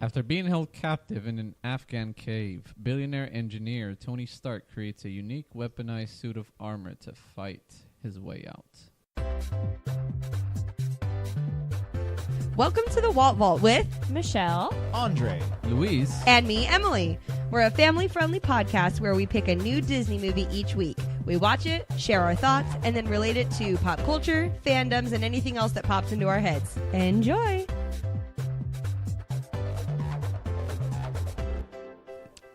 After being held captive in an Afghan cave, billionaire engineer Tony Stark creates a unique weaponized suit of armor to fight his way out. Welcome to the Walt Vault with Michelle, Andre, Louise, and me, Emily. We're a family-friendly podcast where we pick a new Disney movie each week. We watch it, share our thoughts, and then relate it to pop culture, fandoms, and anything else that pops into our heads. Enjoy!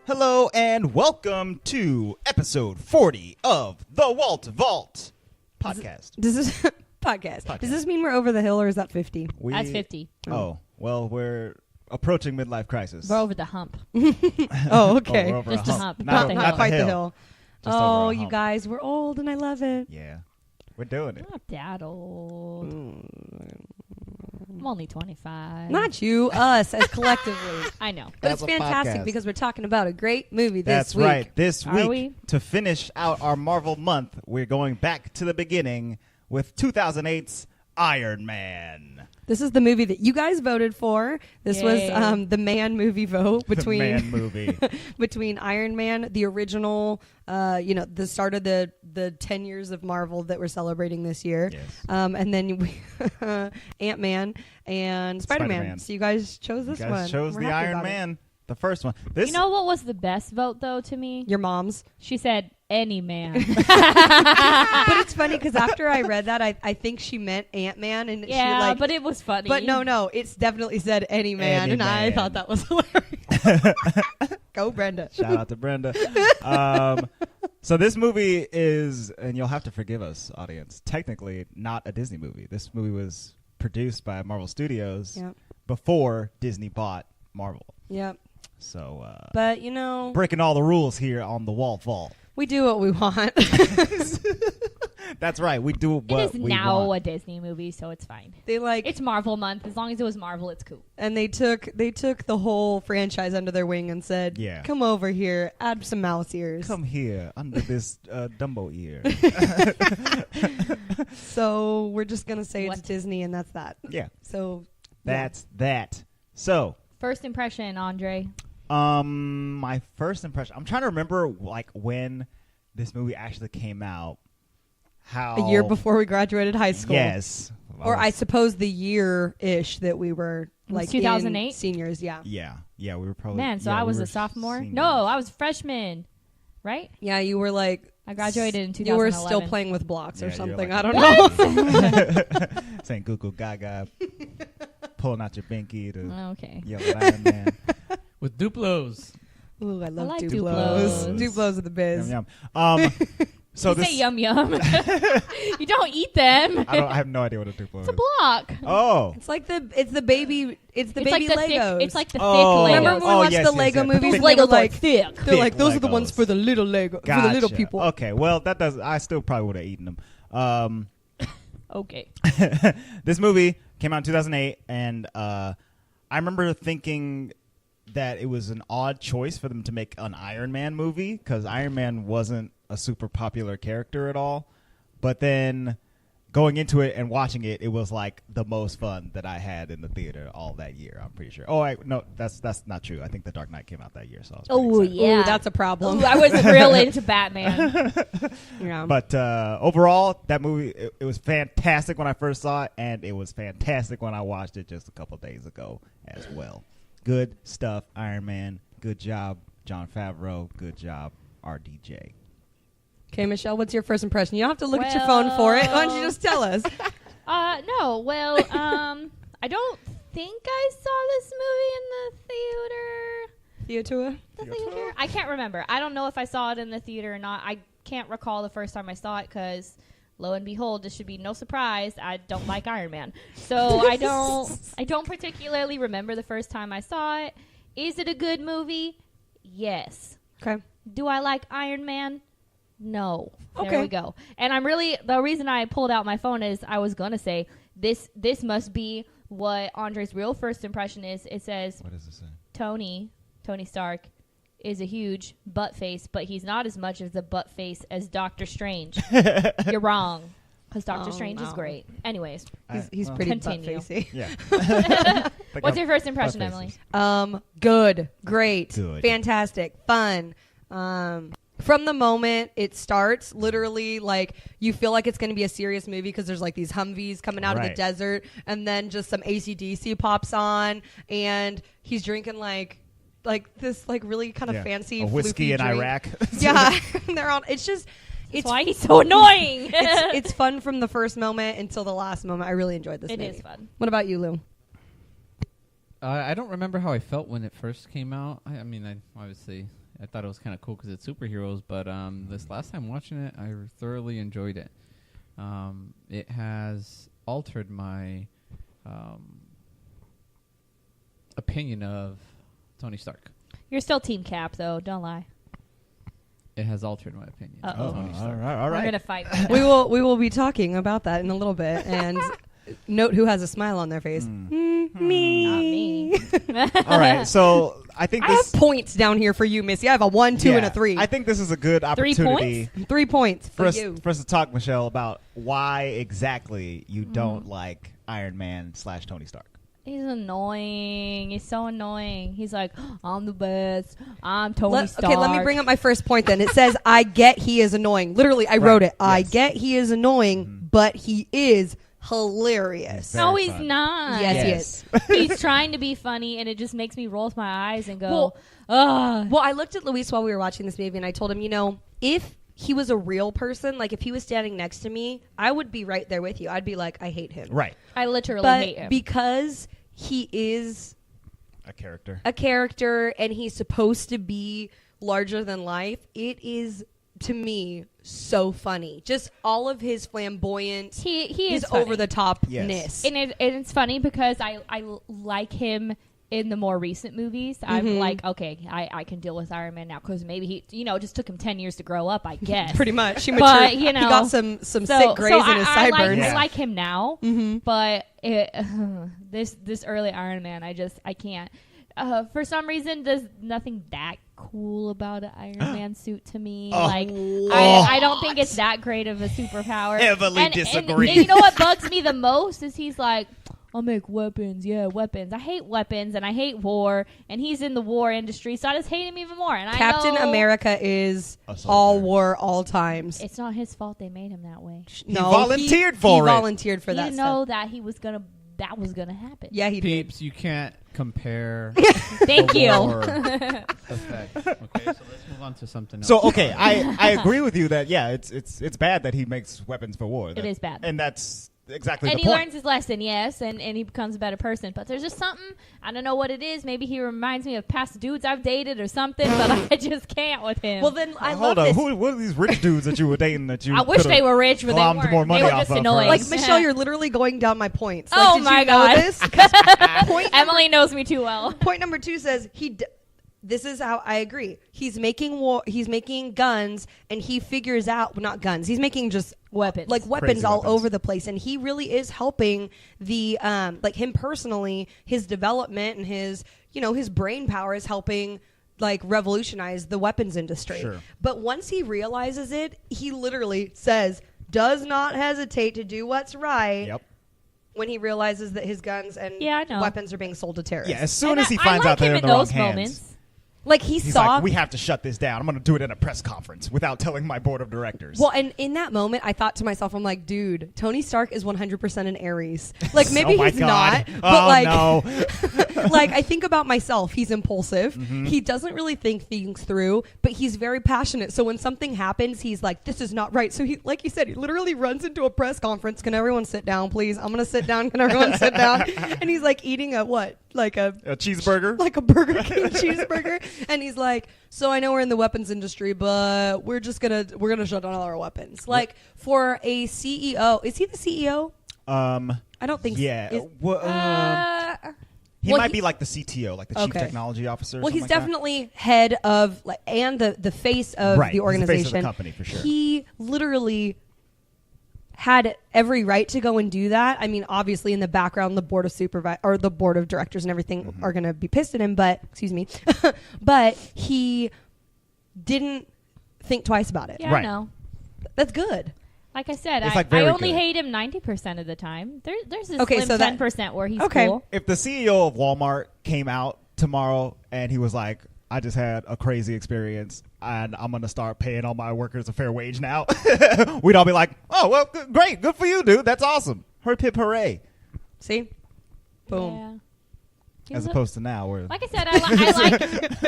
hello and welcome to episode 40 of the Walt Vault podcast. Does this podcast? Does this mean we're over the hill, or is that 50? that's 50. Oh, well, we're approaching midlife crisis. We're over the hump. Oh, okay. We're over Just a a hump. hump. Not the quite the hill. Just over Oh, a you hump. guys, we're old, and I love it. Yeah, we're doing it. Not that old. I'm only 25. Not you, us, as collectively. I know. But That's it's a fantastic podcast. because we're talking about a great movie this That's week. right. This Are week, we? to finish out our Marvel month, we're going back to the beginning with 2008's Iron Man. This is the movie that you guys voted for. This Yay. was the man movie vote between the man movie. between Iron Man, the original, the start of the 10 years of Marvel that we're celebrating this year. Yes. And then Ant-Man and Spider-Man. Spider-Man. So you guys chose this You one. guys chose We're the happy Iron about it. Man, the first one. This You know what was the best vote, though, to me? Your mom's. She said, any man. But it's funny because after I read that, I think she meant Ant-Man. And yeah, she but it was funny. But no, it's definitely said any man. Any and I man. thought that was hilarious. Go, Brenda. Shout out to Brenda. So this movie is, and you'll have to forgive us, audience, technically not a Disney movie. This movie was produced by Marvel Studios Yep. before Disney bought Marvel. Yep. So, But, breaking all the rules here on the Walt Vault. we do what we want. That's right. We do it what is we now want. a Disney movie, so it's fine. They It's Marvel month. As long as it was Marvel, it's cool. and they took the whole franchise under their wing and said, Yeah. come over here, add some mouse ears. Come here under this Dumbo ear. So we're just going to say What? it's Disney, and that's that. Yeah, So that's that. So, First impression, Andre. my first impression, I'm trying to remember like when this movie actually came out. How a year before we graduated high school. Yes. Or I suppose the year-ish that we were like 2008? in seniors, yeah. Yeah, we were probably. Man, so yeah, I we was were a sophomore? seniors. No, I was a freshman. Right? Yeah, you were like... I graduated in You were 2011. still playing with blocks Yeah, or you're something. like I a- don't know. Saying Goo Goo Gaga, pulling out your binky to Okay. yell at Iron Man. with Duplos. Ooh, I love like Duplos. Duplos. Duplos are the biz. Yum, yum. So You this, say yum yum. You don't eat them. I have no idea what a Duplo It's is. a block. Oh. It's like the baby It's baby like the Legos. thick. It's like the Oh. thick Legos. Remember when we watched yes, the yes, Lego yes. movies? Those and they were Legos like, are thick. they're like, Thick those are the ones Legos. for the little Lego, for the little Gotcha. people. Okay, well that does. I still probably would have eaten them. Okay. This movie came out in 2008, and I remember thinking that it was an odd choice for them to make an Iron Man movie because Iron Man wasn't a super popular character at all. But then going into it and watching it, it was like the most fun that I had in the theater all that year. I'm pretty sure. Oh, no, that's not true. I think The Dark Knight came out that year, so I was pretty Oh excited. yeah, Ooh, that's a problem. Ooh, I was real into Batman. Yeah. But overall, that movie, it was fantastic when I first saw it, and it was fantastic when I watched it just a couple days ago as well. Good stuff, Iron Man. Good job, Jon Favreau. Good job, RDJ. Okay, Michelle, what's your first impression? You don't have to look at your phone for it. Why don't you just tell us? No. Well, I don't think I saw this movie in the theater. Theater? I can't remember. I don't know if I saw it in the theater or not. I can't recall the first time I saw it because, lo and behold, this should be no surprise. I don't like Iron Man, so I don't particularly remember the first time I saw it. Is it a good movie? Yes. Okay. Do I like Iron Man? No. There Okay. we go. And the reason I pulled out my phone is I was going to say this must be what Andre's real first impression is. It says What does it say? Tony Stark is a huge butt face, but he's not as much of a butt face as Doctor Strange. You're wrong. Because Doctor Oh, Strange is no. great. Anyways. He's Well, pretty Continue. butt-facey. Yeah. What's your first impression, Emily? Good, great, Good. fantastic, fun. From the moment it starts, literally, like, you feel like it's going to be a serious movie because there's, like, these Humvees coming out of the desert, and then just some AC/DC pops on, and he's drinking, like this, like, really kind of fancy a whiskey in drink. Iraq. Yeah, they're on. It's just... That's why he's so annoying. it's fun from the first moment until the last moment. I really enjoyed this movie. It is fun. What about you, Lou? I don't remember how I felt when it first came out. I mean, obviously... I thought it was kind of cool because it's superheroes, but this last time watching it, I thoroughly enjoyed it. It has altered my opinion of Tony Stark. You're still Team Cap, though. Don't lie. It has altered my opinion Uh-oh. of Tony Stark. All right. We're gonna fight. we will be talking about that in a little bit, and note who has a smile on their face. Me. Not me. All right. So I think I have points down here for you, Missy. I have a 1, 2, and a 3. I think this is a good 3 opportunity 3 points for for you. us to talk, Michelle, about why exactly you don't like Iron Man / Tony Stark. He's annoying. He's so annoying. He's like, I'm the best. I'm Tony Stark. Okay, let me bring up my first point then. It says, I get he is annoying. Literally, I wrote it. Yes. I get he is annoying, but he is hilarious. No, he's not. Yes, he is. He's trying to be funny, and it just makes me roll my eyes and go, ugh. Well, I looked at Luis while we were watching this movie, and I told him, if he was a real person, like if he was standing next to me, I would be right there with you. I'd be like, I hate him. Right. I literally but hate him. Because he is a character, and he's supposed to be larger than life, it is, to me, so funny. Just all of his flamboyant, he his is over the topness. Yes. And it's funny because I like him in the more recent movies. I'm like, okay, I can deal with Iron Man now because maybe he, just took him 10 years to grow up, I guess. Pretty much. He But, matured. He got some sick grays in his sideburns. I like him now, but this early Iron Man, I can't. For some reason, there's nothing that cool about an Iron Man suit to me. I don't think it's that great of a superpower. Heavily disagree. And you know what bugs me the most is he's like, I'll make weapons. Yeah, weapons. I hate weapons and I hate war. And he's in the war industry, so I just hate him even more. And Captain America is all war, all times. It's not his fault they made him that way. No, he volunteered for it. He volunteered for he that didn't stuff. know that that was gonna happen. Yeah, he did. Peeps, you can't compare. Thank the you. war effect. Okay, so let's move on to something else. So okay, I agree with you that it's bad that he makes weapons for war. It is bad, and that's exactly and the he point. learns his lesson, yes, and he becomes a better person. But there's just something, I don't know what it is. Maybe he reminds me of past dudes I've dated or something, but I just can't with him. Well, then I Hold love on, this. what are these rich dudes that you were dating that you? I wish they were rich, but they glommed weren't. more money They were off just of annoying. her. Like, Michelle, you're literally going down my points. Like, Oh did my you know God. this? 'Cause Emily knows me too well. point number 2 says this is how I agree. He's making He's making guns, and he figures out not guns. He's making just Weapons. like weapons Crazy all weapons. over the place, and he really is helping the like him personally. His development and his his brain power is helping like revolutionize the weapons industry. Sure. But once he realizes it, he literally does not hesitate to do what's right. Yep. When he realizes that his guns and weapons are being sold to terrorists. Yeah, as soon And as he I finds like out they're him in the in wrong those hands. moments. Like he He's saw like, we have to shut this down. I'm going to do it in a press conference without telling my board of directors. Well, and in that moment, I thought to myself, I'm like, dude, Tony Stark is 100% an Aries. Like, maybe Oh my he's God. not, but like, no. like I think about myself. He's impulsive. Mm-hmm. He doesn't really think things through, but he's very passionate. So when something happens, he's like, this is not right. So he, like you said, he literally runs into a press conference. Can everyone sit down, please? I'm going to sit down. Can everyone sit down? And he's like eating a what? Like a cheeseburger? like a Burger King cheeseburger. And he's like, so I know we're in the weapons industry, but we're gonna shut down all our weapons. Like for a CEO, is he the CEO? I don't think yeah. so. He well, might be like the CTO, like the Chief Technology Officer. Well, he's something like definitely head of and the face of Right, the he's the face organization. of the company, for sure. He literally had every right to go and do that. I mean, obviously, in the background, the board of directors and everything are going to be pissed at him. But but he didn't think twice about it. Yeah, Right. I know. That's good. Like I said, It's, like, I very only good. hate him 90% of the time. There's this Okay, slim so that- 10% where he's Okay. cool. If the CEO of Walmart came out tomorrow and he was like, I just had a crazy experience and I'm going to start paying all my workers a fair wage now, we'd all be like, oh, well, great. Good for you, dude. That's awesome. Hip hip hooray. See? Boom. Yeah. As He's a- opposed to now where Like I said,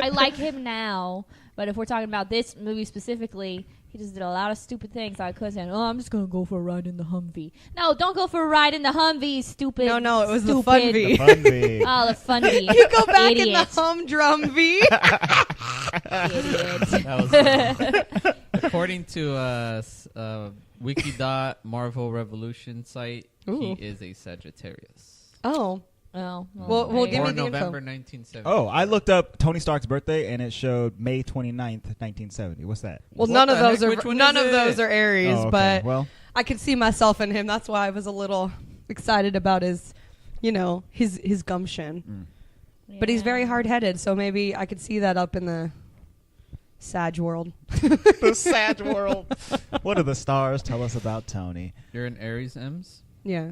I like him now. But if we're talking about this movie specifically, he just did a lot of stupid things. I could say, I'm just gonna go for a ride in the Humvee. No, don't go for a ride in the Humvee, stupid. No, it was the stupid. Funvee. the fun be. Oh, the Funvee. You go back in the Idiot. humdrum V. Idiot. That was according to Wikidot Marvel Revolution site. Ooh. He is a Sagittarius. Oh. Oh, Well, there you give go. me Or the info. November 1970. Oh, I looked up Tony Stark's birthday and it showed May 29th, 1970. What's that? Well, What none of the those heck? are Which one none is of those it? are Aries, Oh, okay. but Well, I could see myself in him. That's why I was a little excited about his, his gumption. But he's very Yeah. hard-headed, so maybe I could see that up in the Sag world. the Sag world. What do the stars tell us about Tony? You're an Aries, M's? Yeah.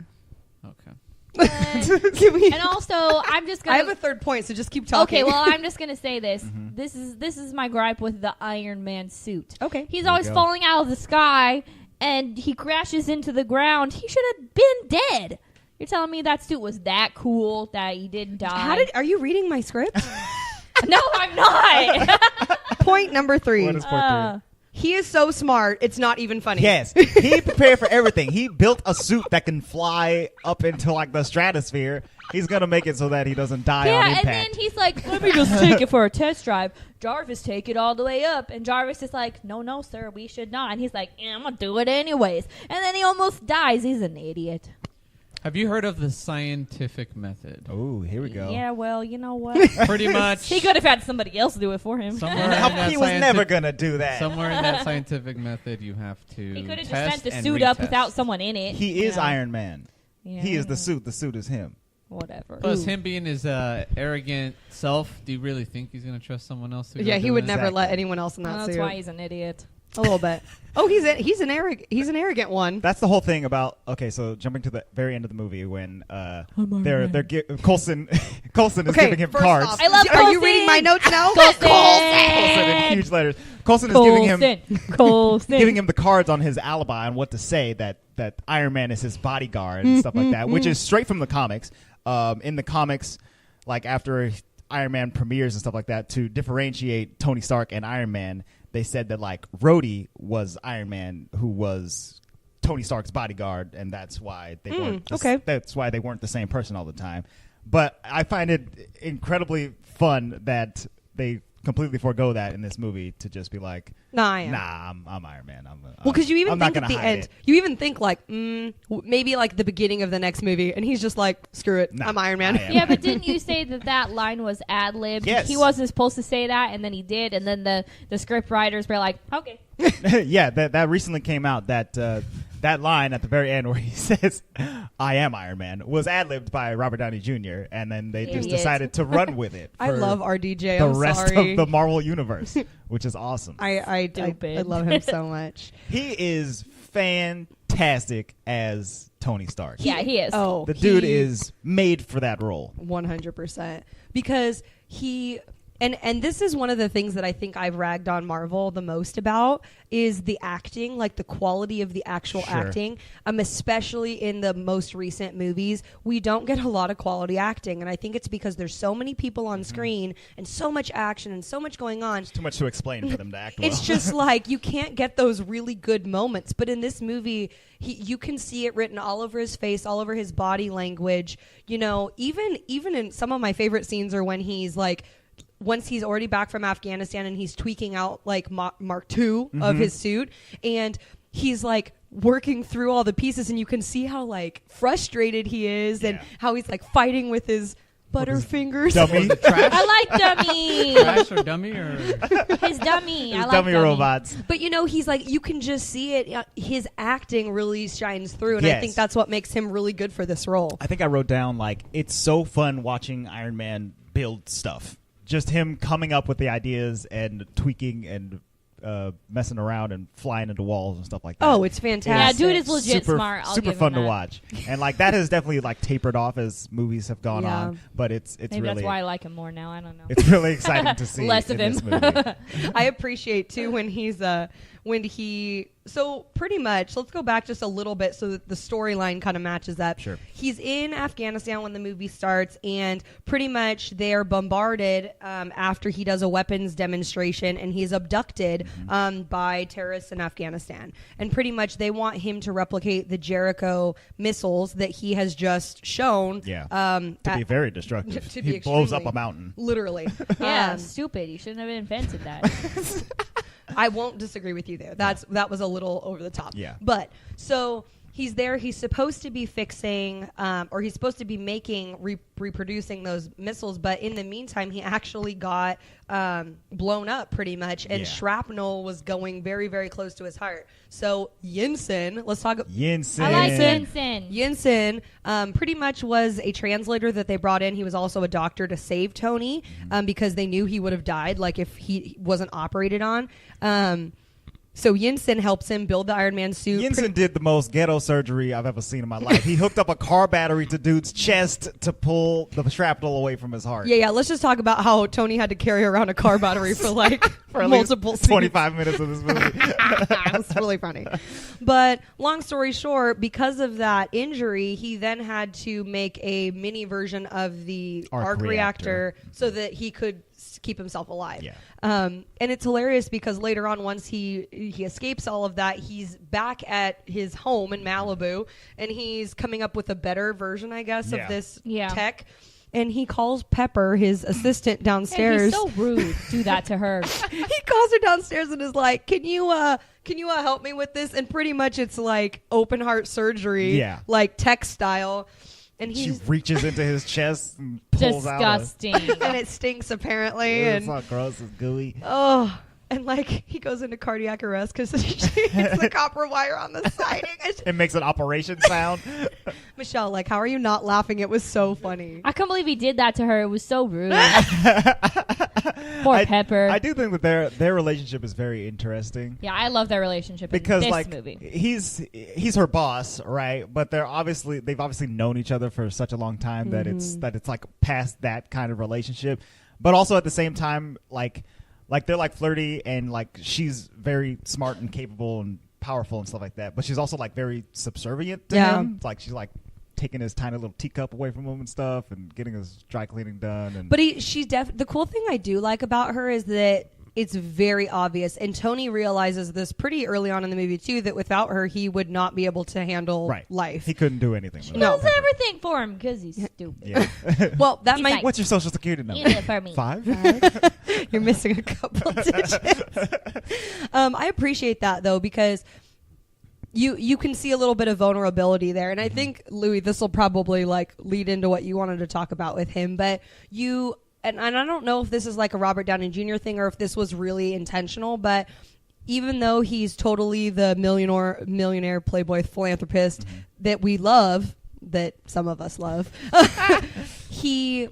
Okay. Can we- And also, I'm just gonna. I have a third point, so just keep talking. Okay, well, I'm just gonna say this. Mhm. This is my gripe with the Iron Man suit. Okay. He's There always you go. falling out of the sky, and he crashes into the ground. He should have been dead. You're telling me that suit was that cool that he didn't die? Are you reading my script? No, I'm not. Point number 3. What is point three? He is so smart, it's not even funny. Yes, he prepared for everything. He built a suit that can fly up into like the stratosphere. He's gonna make it so that he doesn't die on Yeah, and impact. then he's like, let me just take it for a test drive. Jarvis, take it all the way up. And Jarvis is like, no, sir, we should not. And he's like, I'm going to do it anyways. And then he almost dies. He's an idiot. Have you heard of the scientific method? Oh, here we go. Yeah, well, you know what? Pretty much. He could have had somebody else do it for him. Somewhere in that He was never scientific- gonna do that. Somewhere in that scientific method, you have to. He could have just test sent the and suit up retest. without someone in it. He is Yeah. Iron Man. Yeah. He is the suit. The suit is him. Whatever. Plus, Ooh. him being his arrogant self, do you really think he's going to trust someone else to go Yeah, he do would it? never let Exactly. anyone else in that That's suit. why he's an idiot. A little bit. Oh, he's an arrogant one. That's the whole thing about. Okay, so jumping to the very end of the movie when Coulson is giving him first cards. off, I love Are you Coulson. reading my notes now? Coulson in huge letters. Coulson is Coulson. giving him the cards on his alibi on what to say that Iron Man is his bodyguard and stuff like that, which is straight from the comics. In the comics, like after Iron Man premieres and stuff like that, to differentiate Tony Stark and Iron Man, they said that like Rhodey was Iron Man, who was Tony Stark's bodyguard, and that's why they weren't. okay. That's why they weren't the same person all the time. But I find it incredibly fun that they completely forego that in this movie to just be like, Nah, I am. nah, I'm Iron Man. Well, because you even I'm not think at gonna the hide end, it. you even think like, maybe like the beginning of the next movie, and he's just like, screw it, Nah, I'm Iron Man. I am. Yeah, but didn't you say that line was ad-libbed? Yes. He wasn't supposed to say that, and then he did, and then the script writers were like, okay. Yeah, that recently came out. That line at the very end where he says, "I am Iron Man," was ad-libbed by Robert Downey Jr. And then they just Idiot. decided to run with it. I for love RDJ. the I'm rest sorry. of the Marvel universe, which is awesome. I Stupid. love him so much. He is fantastic as Tony Stark. Yeah, he is. Oh, The dude is made for that role. 100%, because he and this is one of the things that I think I've ragged on Marvel the most about is the acting, like the quality of the actual Sure. acting. Especially in the most recent movies, we don't get a lot of quality acting, and I think it's because there's so many people on screen and so much action and so much going on. It's too much to explain for them to act well. It's just like you can't get those really good moments. But in this movie, you can see it written all over his face, all over his body language. You know, even in some of my favorite scenes are when he's like, once he's already back from Afghanistan and he's tweaking out like Mark II of his suit, and he's like working through all the pieces, and you can see how like frustrated he is and how he's like fighting with his butterfingers. dummy, I like dummy. Trash or dummy or His dummy. I like dummy robots. But you know, he's like, you can just see it. His acting really shines through, and I Yes. think that's what makes him really good for this role. I think I wrote down like it's so fun watching Iron Man build stuff. Just him coming up with the ideas and tweaking and messing around and flying into walls and stuff like that. Oh, it's Yeah, fantastic. dude is legit super, smart. I'll super give fun him to that. watch, and like that has definitely like tapered off as movies have gone Yeah. on. But it's Maybe really that's why I like him more now. I don't know. it's really exciting to see Less in of him. this movie. I appreciate too when he so pretty much let's go back just a little bit so that the storyline kind of matches up. Sure. He's in Afghanistan when the movie starts, and pretty much they're bombarded after he does a weapons demonstration, and he's abducted by terrorists in Afghanistan. And pretty much they want him to replicate the Jericho missiles that he has just shown. Yeah. To Be very destructive. to be He blows up extremely- a mountain. Literally. Yeah, stupid. You shouldn't have invented that. I won't disagree with you there. That was a little over the top. Yeah. But so he's there. He's supposed to be fixing, or he's supposed to be making, reproducing those missiles. But in the meantime, he actually got blown up pretty much, and Yeah. shrapnel was going very, very close to his heart. So Yinsen, let's talk. Yinsen. I like Yinsen. Yinsen. Yinsen pretty much was a translator that they brought in. He was also a doctor to save Tony because they knew he would have died, like if he wasn't operated on. So Yinsen helps him build the Iron Man suit. Yinsen did the most ghetto surgery I've ever seen in my life. He hooked up a car battery to dude's chest to pull the shrapnel away from his heart. Yeah. Let's just talk about how Tony had to carry around a car battery for like For at multiple least scenes. 25 minutes of this movie. It's really funny. But long story short, because of that injury, he then had to make a mini version of the arc reactor so that he could keep himself alive. Yeah. And it's hilarious because later on, once he escapes all of that, he's back at his home in Malibu, and he's coming up with a better version, I guess, of this tech. And he calls Pepper, his assistant, downstairs. Hey, he's so rude. Do that to her. He calls her downstairs and is like, "Can you help me with this?" And pretty much it's like open heart surgery, like tech style. And she reaches into his chest and pulls disgusting. and it stinks apparently. It's And all gross. It's gooey. oh, and like he goes into cardiac arrest because she hits the copper wire on the siding. It makes an operation sound. Michelle, like, how are you not laughing? It was so funny. I can't believe he did that to her. It was so rude. Poor Pepper. I do think that their relationship is very interesting. Yeah, I love their relationship Because in this like movie. he's her boss, right? But they've obviously known each other for such a long time that it's like past that kind of relationship. But also at the same time, like they're like flirty, and like she's very smart and capable and powerful and stuff like that. But she's also like very subservient to him. It's like she's like taking his tiny little teacup away from him and stuff, and getting his dry cleaning done. And But the cool thing I do like about her is that it's very obvious, and Tony realizes this pretty early on in the movie too, that without her he would not be able to handle life. He couldn't do anything. She without does her. everything for him because he's stupid. Yeah. Well, that He's might. like, What's your social security number? Eat it for me. 5? You're missing a couple digits. I appreciate that though, because you can see a little bit of vulnerability there, and I think Louis, this will probably like lead into what you wanted to talk about with him, but and I don't know if this is like a Robert Downey Jr. thing or if this was really intentional, but even though he's totally the millionaire playboy philanthropist that we love, that some of us love, he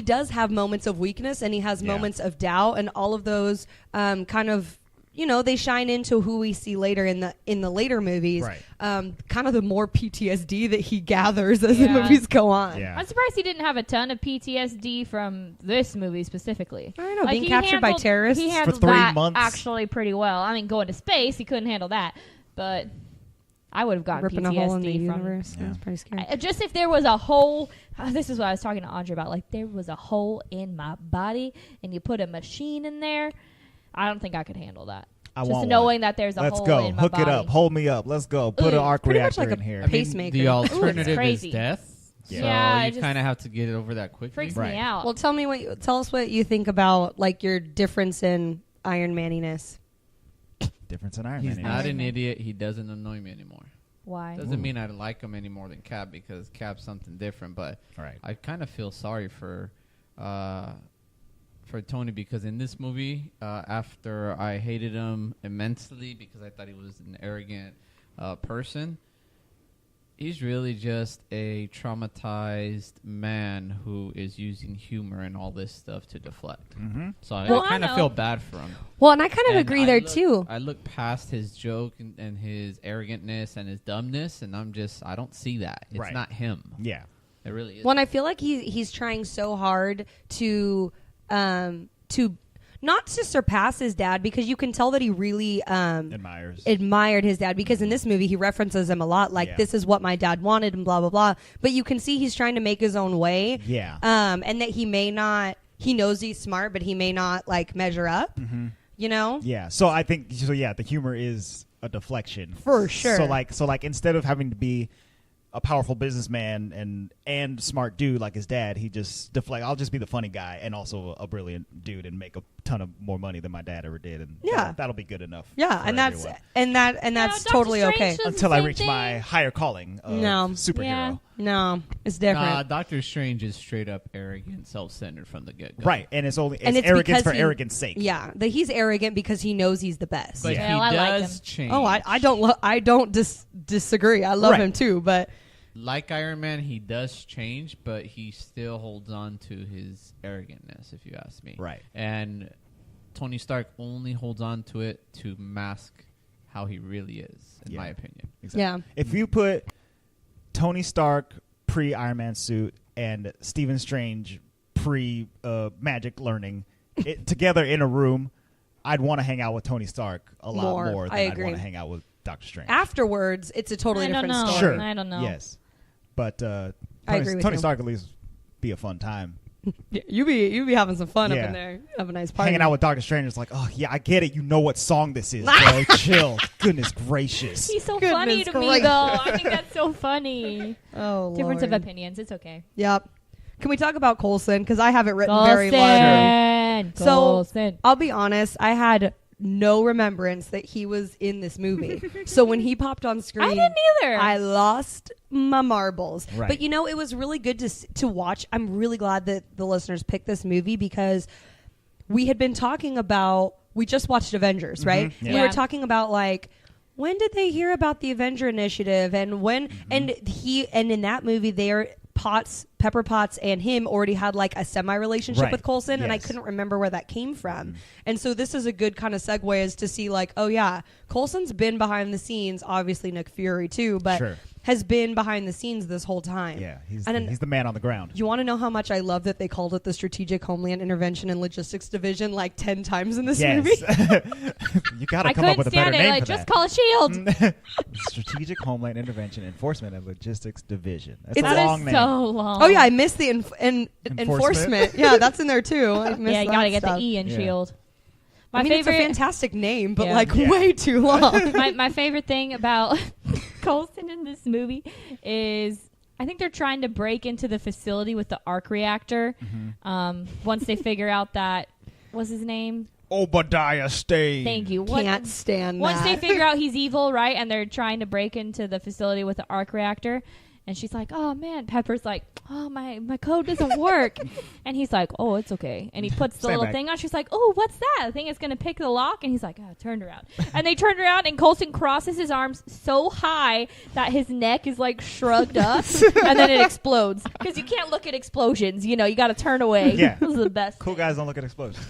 does have moments of weakness, and he has moments of doubt, and all of those kind of, they shine into who we see later in the later movies. Right. Kind of the more PTSD that he gathers as the movies go on. Yeah. I'm surprised he didn't have a ton of PTSD from this movie specifically. I don't know, Like, being he captured by handled- terrorists He for handled 3 that months. actually pretty well. I mean, going to space, he couldn't handle that. But I would have gotten ripping PTSD a hole in the from universe. Yeah. That's pretty scary. Just if there was a hole, this is what I was talking to Andre about. Like, there was a hole in my body, and you put a machine in there. I don't think I could handle that. I Just want knowing one. that there's a Let's hole go. in my Hook body. it up. Hold me up. Let's go. Put an arc pretty much reactor like in here. a pacemaker. The alternative is crazy. death. Yeah. Yeah, So I you just- kind of have to get it over that quickly. Freaks Right. me out. Well, tell us what you think about like your difference in Iron Maniness. Difference in Iron He's Man. not Iron an Man. idiot. He doesn't annoy me anymore. Why? Doesn't mean I like him any more than Cap, because Cap's something different. But Right. I kind of feel sorry for Tony, because in this movie, after I hated him immensely because I thought he was an arrogant person, He's really just a traumatized man who is using humor and all this stuff to deflect. Mm-hmm. So Well, I kind of feel bad for him. Well, and I kind of And agree there, look, too. I look past his joke and his arrogantness and his dumbness, and I don't see that. It's Right. not him. Yeah. It really is. Well, and I feel like he's trying so hard to not to surpass his dad, because you can tell that he really admired his dad, because in this movie he references him a lot, like this is what my dad wanted and blah blah blah. But you can see he's trying to make his own way. Yeah. And that he knows he's smart, but he may not like measure up. Mm-hmm. You know. Yeah. So I think the humor is a deflection for sure. So like instead of having to be a powerful businessman and smart dude like his dad, he just I'll just be the funny guy and also a brilliant dude and make a ton of more money than my dad ever did, and that'll be good enough. Yeah, for and everyone. that's totally okay until I reach my higher calling of superhero. Yeah. No, it's different. Doctor Strange is straight up arrogant, self-centered from the get-go. Right, and it's arrogance for arrogance sake. Yeah, he's arrogant because he knows he's the best. But Yeah, he I like does him. change. Oh, I don't disagree. I love him too, but like Iron Man, he does change, but he still holds on to his arrogantness, if you ask me. Right. And Tony Stark only holds on to it to mask how he really is, in my opinion. Exactly. Yeah. If you put Tony Stark pre-Iron Man suit and Stephen Strange pre-magic learning together in a room, I'd want to hang out with Tony Stark a lot more than I'd want to hang out with Doctor Strange. Afterwards, it's a totally different story. Sure. I don't know. Yes. But I agree with Tony you. Stark at least be a fun time. Yeah, you be having some fun up in there. Have a nice party. Hanging out with Doctor Strange is like, oh yeah, I get it. You know what song this is, bro. Chill. Goodness gracious. He's so funny to me, though. I think that's so funny. Oh, Difference Lord. of opinions. It's okay. Yep. Can we talk about Coulson? Because I have it written very large. Coulson. So I'll be honest. I had no remembrance that he was in this movie. So when he popped on screen, I didn't either. I lost my marbles. Right. But it was really good to watch. I'm really glad that the listeners picked this movie, because we had been talking about, we just watched Avengers, right? Yeah. We were talking about like, when did they hear about the Avenger Initiative, and when and in that movie Pepper Potts and him already had like a semi-relationship with Coulson, and I couldn't remember where that came from. And so this is a good kind of segue, is to see like, oh yeah, Coulson's been behind the scenes, obviously Nick Fury too, but has been behind the scenes this whole time. Yeah, he's the man on the ground. You want to know how much I love that they called it the Strategic Homeland Intervention and Logistics Division like 10 times in this movie? You got to come up with a better name for just that. call it SHIELD. Strategic Homeland Intervention Enforcement and Logistics Division. That's That a long is name. so long. Oh yeah, I missed the enforcement. Yeah, that's in there too. Yeah, you got to get the E in SHIELD. I mean, it's a fantastic name, but like Yeah. way too long. my favorite thing about Coulson in this movie is I think they're trying to break into the facility with the arc reactor. Once they figure out that, what's his name? Obadiah Stane. Thank you. Can't stand Once that. they figure out he's evil, right, and they're trying to break into the facility with the arc reactor, and she's like, oh man, Pepper's like, oh my code doesn't work. And he's like, oh, it's okay. And he puts the little thing on. She's like, oh, what's that? The thing is going to pick the lock. And he's like, oh, turned around. And they turned around, and Coulson crosses his arms so high that his neck is like shrugged up, and then it explodes. Because you can't look at explosions. You got to turn away. Yeah. Those are the best. Cool guys don't look at explosions.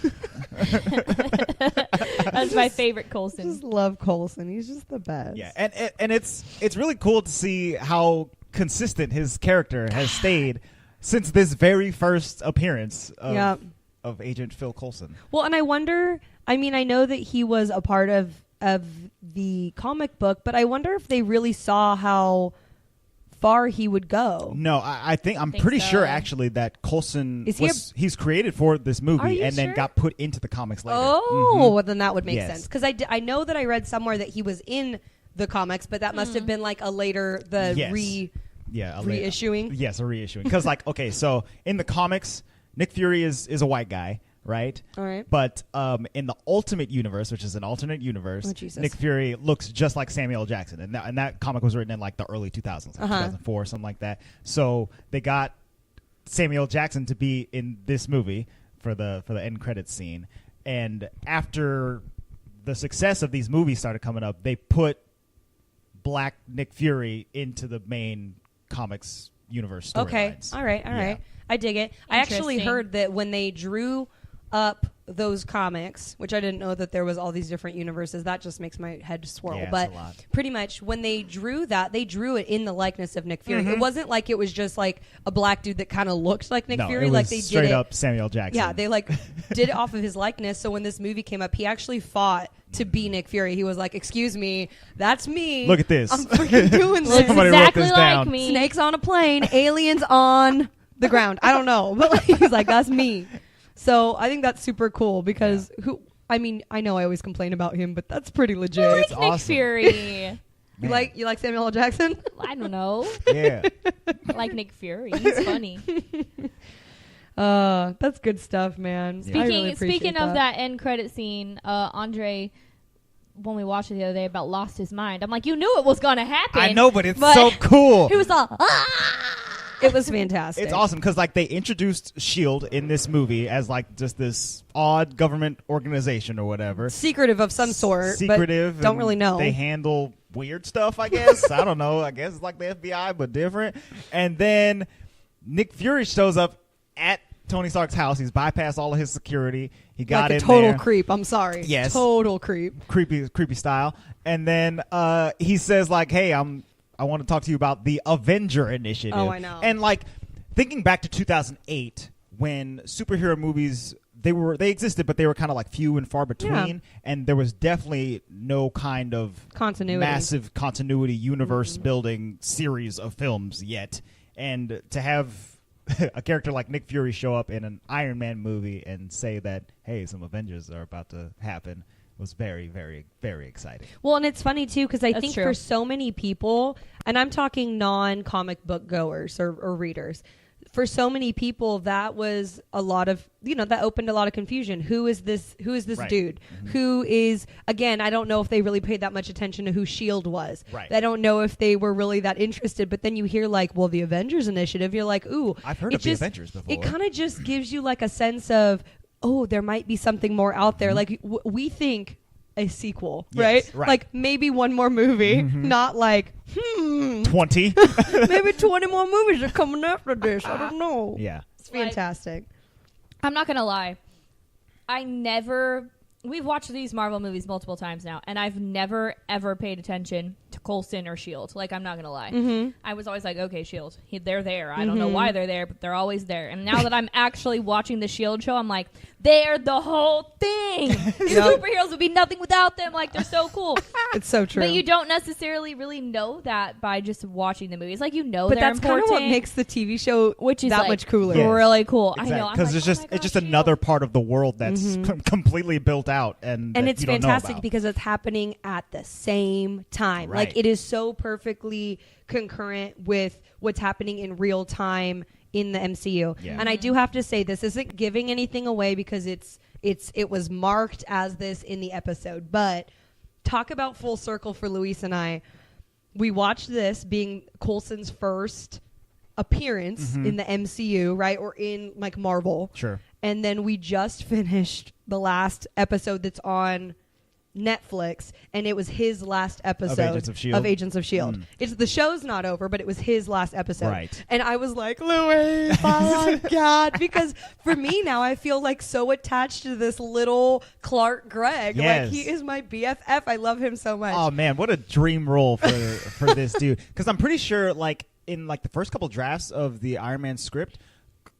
That's my favorite Coulson. Just love Coulson. He's just the best. Yeah, and it's really cool to see how consistent his character has stayed since this very first appearance of Agent Phil Coulson. Well, and I wonder, I mean, I know that he was a part of the comic book, but I wonder if they really saw how far he would go. No, I'm pretty sure actually that Coulson he's created for this movie and then got put into the comics later. Oh, well, then that would make sense, because I know that I read somewhere that he was in the comics, but that must have been like a later reissuing. Yes, a reissuing. Because okay, so in the comics, Nick Fury is a white guy, right? All right. But in the Ultimate Universe, which is an alternate universe, Nick Fury looks just like Samuel L. Jackson, and that comic was written in like the early 2000s, 2004, something like that. So they got Samuel L. Jackson to be in this movie for the end credits scene, and after the success of these movies started coming up, they put Black Nick Fury into the main comics universe storylines. Okay. All right. I dig it. I actually Interesting. heard that when they drew up those comics, which I didn't know that there was all these different universes. That just makes my head swirl. Yeah, it's but a lot. pretty much when they drew that, they drew it in the likeness of Nick Fury. It wasn't like it was just like a black dude that kind of looked like Nick No, Fury. it was Like they straight did up it. Samuel Jackson. Yeah, they like did it off of his likeness. So when this movie came up, he actually fought to be Nick Fury. He was like, "Excuse me, that's me. Look at this. I'm freaking doing this. Looks Somebody wrote exactly this like down. me. Snakes on a plane, aliens on the ground. I don't know, but like, he's like, that's me." So I think that's super cool because I know I always complain about him, but that's pretty legit. I like It's Nick awesome. Fury. You like Samuel L. Jackson? I don't know. Yeah. I like Nick Fury. He's funny. That's good stuff, man. I really appreciate Speaking of that end credit scene, Andre, when we watched it the other day, about lost his mind. I'm like, you knew it was gonna happen. I know, but it's so cool. He was all, It was fantastic. It's awesome because like they introduced S.H.I.E.L.D. in this movie as like just this odd government organization or whatever. Secretive of some sort. Secretive. But don't and really know. They handle weird stuff, I guess. I don't know. I guess it's like the FBI, but different. And then Nick Fury shows up at Tony Stark's house. He's bypassed all of his security. He got like a in total there. creep. I'm sorry. Yes. Total creep. Creepy style. And then he says like, "Hey, I want to talk to you about the Avenger Initiative." Oh, I know. And like thinking back to 2008 when superhero movies they existed, but they were kind of like few and far between, and there was definitely no kind of Continuity. massive continuity universe building series of films yet. And to have a character like Nick Fury show up in an Iron Man movie and say that, hey, some Avengers are about to happen was very, very, very exciting. Well, and it's funny, too, because I That's think true. for so many people, and I'm talking non-comic book goers or readers, for so many people, that was a lot of, that opened a lot of confusion. Who is this Right. dude? Who is, again, I don't know if they really paid that much attention to who S.H.I.E.L.D. was. Right. I don't know if they were really that interested, but then you hear like, well, the Avengers Initiative, you're like, ooh. I've heard of the Avengers before. It kind of just gives you like a sense of, oh, there might be something more out there. Like we think a sequel, Yes, right? Like maybe one more movie, not like 20. maybe 20 more movies are coming after this. I don't know. Yeah. It's fantastic. I'm not gonna lie. We've watched these Marvel movies multiple times now, and I've never ever paid attention to Coulson or S.H.I.E.L.D. Like, I'm not gonna lie. I was always like, okay, S.H.I.E.L.D., they're there. I don't know why they're there, but they're always there. And now that I'm actually watching the S.H.I.E.L.D. show, I'm like, they're the whole thing. These superheroes would be nothing without them. Like, they're so cool. It's so true. But you don't necessarily really know that by just watching the movies. Like, But they're that's kind important, of what makes the TV show which is that like, much cooler. Yeah. really cool. Exactly. I know. I'm Because like, it's just another part of the world that's completely built out and that it's you don't know fantastic about. because it's happening at the same time. Right. Like it is so perfectly concurrent with what's happening in real time in the MCU. Yeah. And I do have to say this isn't giving anything away because it was marked as this in the episode. But talk about full circle for Luis and I. We watched this being Coulson's first appearance in the MCU, right? Or in like Marvel. Sure. And then we just finished the last episode that's on Netflix, and it was his last episode Agents of S.H.I.E.L.D. of Agents of S.H.I.E.L.D. It's the show's not over, but it was his last episode. Right. And I was like, Louis, oh my God. Because for me now, I feel like so attached to this little Clark Gregg. Yes. Like, he is my BFF. I love him so much. Oh man, what a dream role for this dude. Because I'm pretty sure, like in like the first couple drafts of the Iron Man script,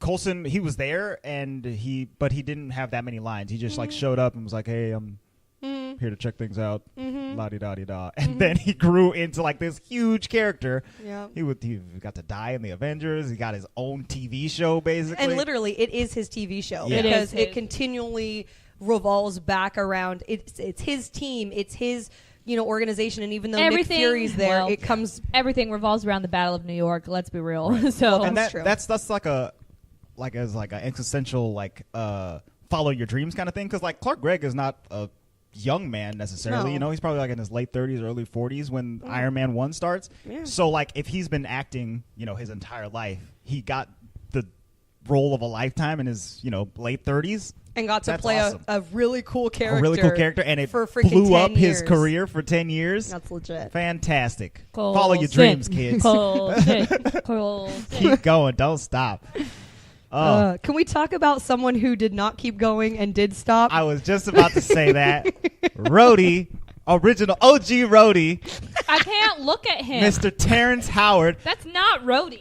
Coulson, he was there but he didn't have that many lines. He just like showed up and was like, "Hey, I'm here to check things out." La di da di da. And then he grew into like this huge character. Yeah. He got to die in the Avengers. He got his own TV show basically. And literally, it is his TV show Yeah. because It is it his. continually revolves back around. It's his team. It's his organization. And even though Everything- Nick Fury's there, well, it comes. everything revolves around the Battle of New York. Let's be real. So and That's true. that's like an existential follow your dreams kind of thing, because like Clark Gregg is not a young man necessarily. No. He's probably like in his late 30s, early 40s when Iron Man 1 starts. Yeah. So like if he's been acting his entire life, he got the role of a lifetime in his late 30s. And got to That's play awesome. a really cool character. A really cool character, and it for freaking blew 10 up his years. career for 10 years. That's legit. Fantastic. Coulson. Follow your dreams, kids. Coulson. Keep going. Don't stop. Can we talk about someone who did not keep going and did stop? I was just about to say that. Rhodey, original OG Rhodey, I can't look at him. Mr. Terrence Howard. That's not Rhodey.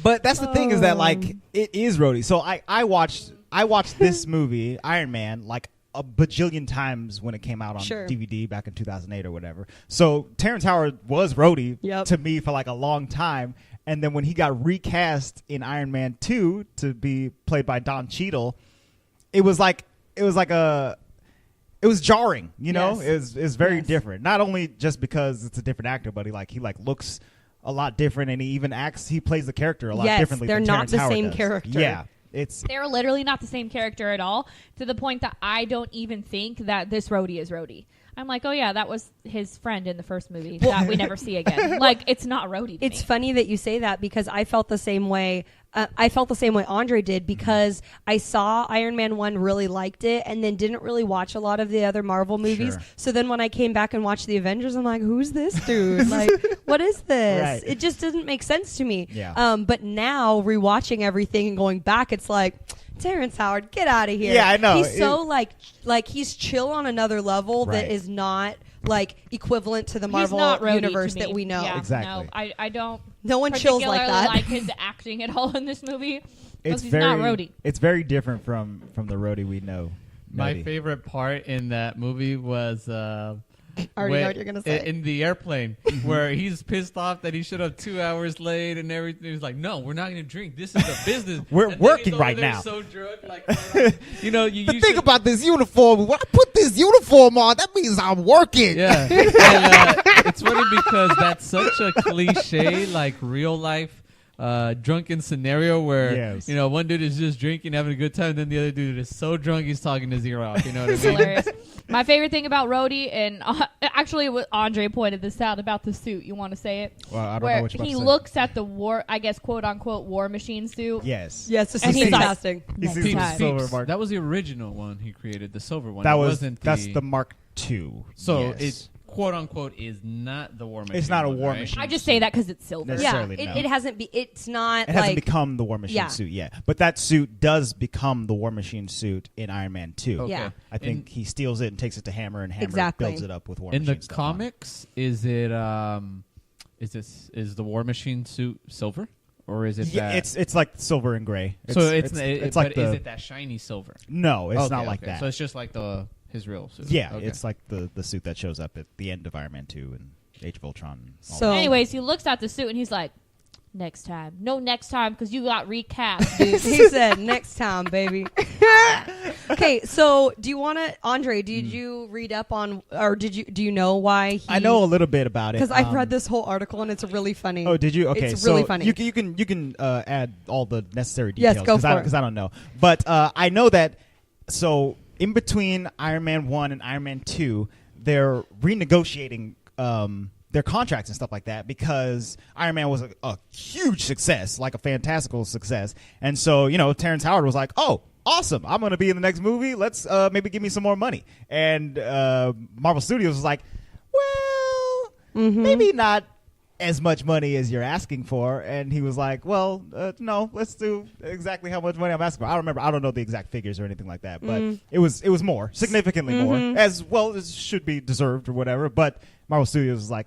But that's the thing is that like it is Rhodey. So I watched this movie Iron Man like a bajillion times when it came out on DVD back in 2008 or whatever. So Terrence Howard was Rhodey to me for like a long time. And then when he got recast in Iron Man 2 to be played by Don Cheadle, it was jarring, you know. Yes. It was very different. Not only just because it's a different actor, but he looks a lot different, and he plays the character a lot differently. They're than not Terrence the Howard same does. character. Yeah, They're literally not the same character at all, to the point that I don't even think that this Rhodey is Rhodey. I'm like, oh yeah, that was his friend in the first movie that we never see again. Like, it's not Rhodey to It's me. funny that you say that because I felt the same way. I felt the same way Andre did because I saw Iron Man 1, really liked it, and then didn't really watch a lot of the other Marvel movies. Sure. So then when I came back and watched the Avengers, I'm like, who's this dude? Like, what is this? Right. It just doesn't make sense to me. Yeah. But now rewatching everything and going back, it's like, Terrence Howard, get out of here. Yeah, I know. He's so like he's chill on another level Right. that is not like equivalent to the He's Marvel not Rhodey universe to me. that we know. Yeah, Exactly. No, I don't. No one chills like particularly that. like his acting at all in this movie. it's He's very not Rhodey. It's very different from the Rhodey we know. My Rhodey. favorite part in that movie was Already know what you're gonna say. in the airplane where he's pissed off that he showed up 2 hours late and everything. He's like, "No, we're not going to drink. This is a business. We're And then working he's over right there now." So drunk, like you know, you The should- thing about this uniform, when I put this uniform on, that means I'm working. Yeah, and, it's funny because that's such a cliche, like real life drunken scenario where Yes. one dude is just drinking, having a good time, and then the other dude is so drunk he's talking his ear off. You know what I It's mean? hilarious. My favorite thing about Rhodey, and actually Andre pointed this out about the suit. You want to say it? Well, I don't Where know what you're about he to say. looks at the war, I guess, quote unquote, war machine suit. Yes. Yes, this And is he's like- fantastic. He Next sees the time. silver mark. That was the original one he created, the silver one. That It was wasn't that's the Mark II. so Yes. it quote unquote is not the war machine. It's not a one, war right? machine. I just say that because it's silver. Necessarily. Yeah, no. it hasn't. It's not It hasn't like become the War Machine Yeah. suit yet, but that suit does become the War Machine suit in Iron Man 2. Okay. Yeah. I think he steals it and takes it to Hammer, and Hammer Exactly. builds it up with War In the Machine stuff on it. comics, is it is the war machine suit silver or is it Yeah, that? it's like silver and gray. So it's like but is the it that shiny silver? no, it's Okay, not like okay. that. So it's just like his real suit. yeah, Okay. it's like the suit that shows up at the end of Iron Man 2 and Age of Ultron. And all So- that. Anyways, he looks at the suit and he's like, next time. No next time because you got recast, dude. he said, "Next time, baby." Okay, so do you want to, Andre? Did you read up on, or do you know why? I know a little bit about it because I've read this whole article and it's really funny. Oh, did you? Okay, It's so really funny. You can add all the necessary Yes, details. go for it. Because I don't know, but I know that. So in between Iron Man 1 and Iron Man 2, they're renegotiating their contracts and stuff like that because Iron Man was a huge success, like a fantastical success, and so Terrence Howard was like, "Oh, awesome! I'm going to be in the next movie. Let's maybe give me some more money." And Marvel Studios was like, "Well, maybe not as much money as you're asking for." And he was like, "Well, no, let's do exactly how much money I'm asking for." I don't know the exact figures or anything like that, but it was more, significantly more, as well as should be deserved or whatever. But Marvel Studios was like,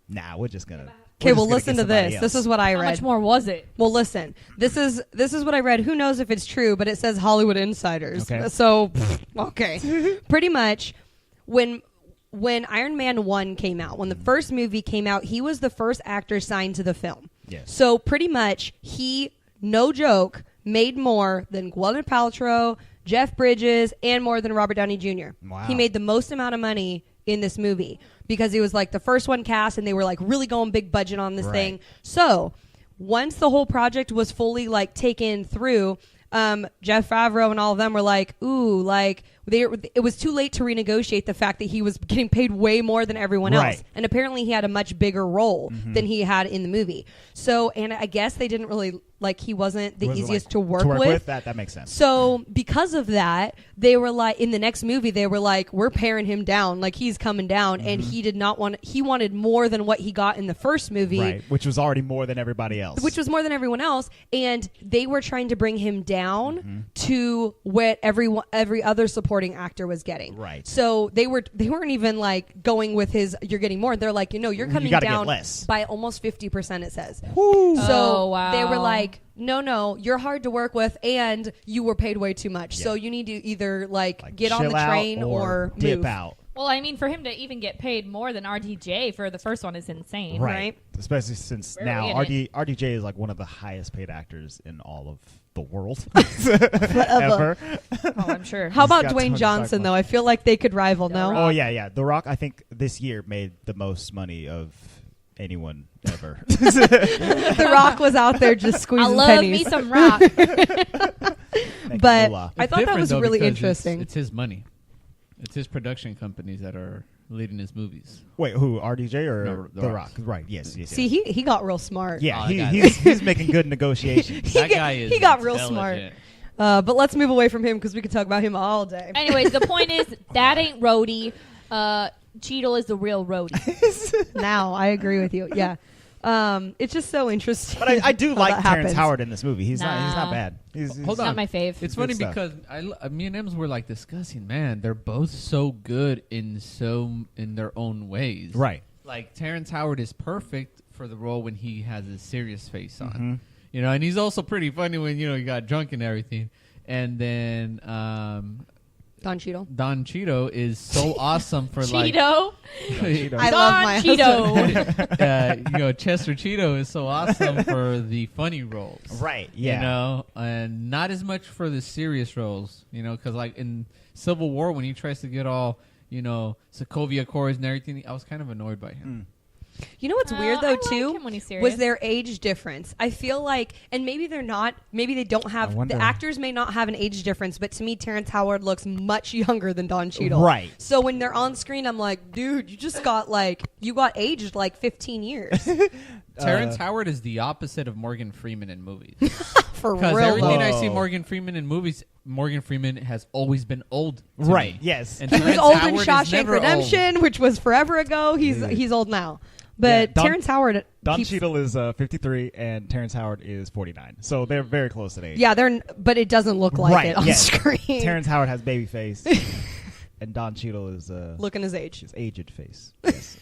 "Nah, we're just gonna." Okay, well, listen to this. This is what I How read. much more was it? Well, listen. This is what I read. Who knows if it's true, but it says Hollywood Insiders. Okay. So, okay. Pretty much when Iron Man 1 came out, when the first movie came out, he was the first actor signed to the film. Yes. So, pretty much he, no joke, made more than Gwyneth Paltrow, Jeff Bridges, and more than Robert Downey Jr. Wow. He made the most amount of money in this movie because he was like the first one cast and they were like really going big budget on this Right. thing. So once the whole project was fully like taken through, Jeff Favreau and all of them were like, ooh, like it was too late to renegotiate the fact that he was getting paid way more than everyone Right. else. And apparently he had a much bigger role than he had in the movie. So, and I guess they didn't really like he wasn't the Wasn't, easiest like, to work with. That makes sense. So because of that, they were like, in the next movie, they were like, we're paring him down, like he's coming down, and he did not want. He wanted more than what he got in the first movie, Right, which was already more than everybody else. which was more than everyone else, and they were trying to bring him down to what every other supporting actor was getting. Right. So they weren't even like going with his. You're getting more. They're like, you're coming gotta get down less. by almost 50%. It says. Woo. So Oh, wow. they were like, no, you're hard to work with, and you were paid way too much. Yeah. So you need to either like get on chill the out train or dip move. out. Well, I mean, for him to even get paid more than RDJ for the first one is insane. Right. Especially since Very now in it. RDJ is like one of the highest paid actors in all of the world. Forever. Ever. Oh, I'm sure. How about got Dwayne tons of Johnson stock though? I feel like they could rival. No. Oh yeah. The Rock I think this year made the most money of anyone ever. The Rock was out there just I squeezing love pennies. me some rock. But Moolah. I It's thought that different, was though, really because interesting. It's his money. It's his production companies that are leading his movies. Wait, who? RDJ or No, The The Rock? Rock. Right. Yes. See, he got real smart. Yeah, Oh, that guy he's making good negotiations. That guy is he got real smart. intelligent. But let's move away from him because we could talk about him all day. Anyways, the point is that ain't Rhodey. Cheadle is the real Rhodey. Now I agree with you. Yeah. It's just so interesting. But I do how like that Terrence happens. Howard in this movie. He's Nah. not bad. He's Hold Not on. my fave. It's Good funny stuff. because me and Ems were like discussing, man, they're both so good in their own ways. Right. Like Terrence Howard is perfect for the role when he has his serious face on. Mhm. You know, and he's also pretty funny when, he got drunk and everything. And then Don Cheadle. Don Cheadle is so awesome for Cheeto. I love my Cheeto. husband. Chester Cheeto is so awesome for the funny roles. Right. Yeah. You know, and not as much for the serious roles, because like in Civil War, when he tries to get all, Sokovia Accords and everything, I was kind of annoyed by him. You know what's weird I though like too him when he's serious. was their age difference. I feel like, and maybe they're not. Maybe they don't have. I wonder. The actors may not have an age difference, but to me, Terrence Howard looks much younger than Don Cheadle. Right. So when they're on screen, I'm like, dude, you just got you got aged like 15 years Terrence Howard is the opposite of Morgan Freeman in movies. for Because real. everything though. I see Whoa. Morgan Freeman in movies, Morgan Freeman has always been old. To Right. me. Yes. And He was Terrence old in Howard is Shawshank never Redemption, which was forever ago. Yeah. He's old now. But Yeah, Don- Terrence Howard Don keeps, Cheadle is 53 and Terrence Howard is 49. So they're very close in age. Yeah, but it doesn't look like Right, it on yes. screen. Terrence Howard has baby face, and Don Cheadle is Looking his age. his aged face. Yes.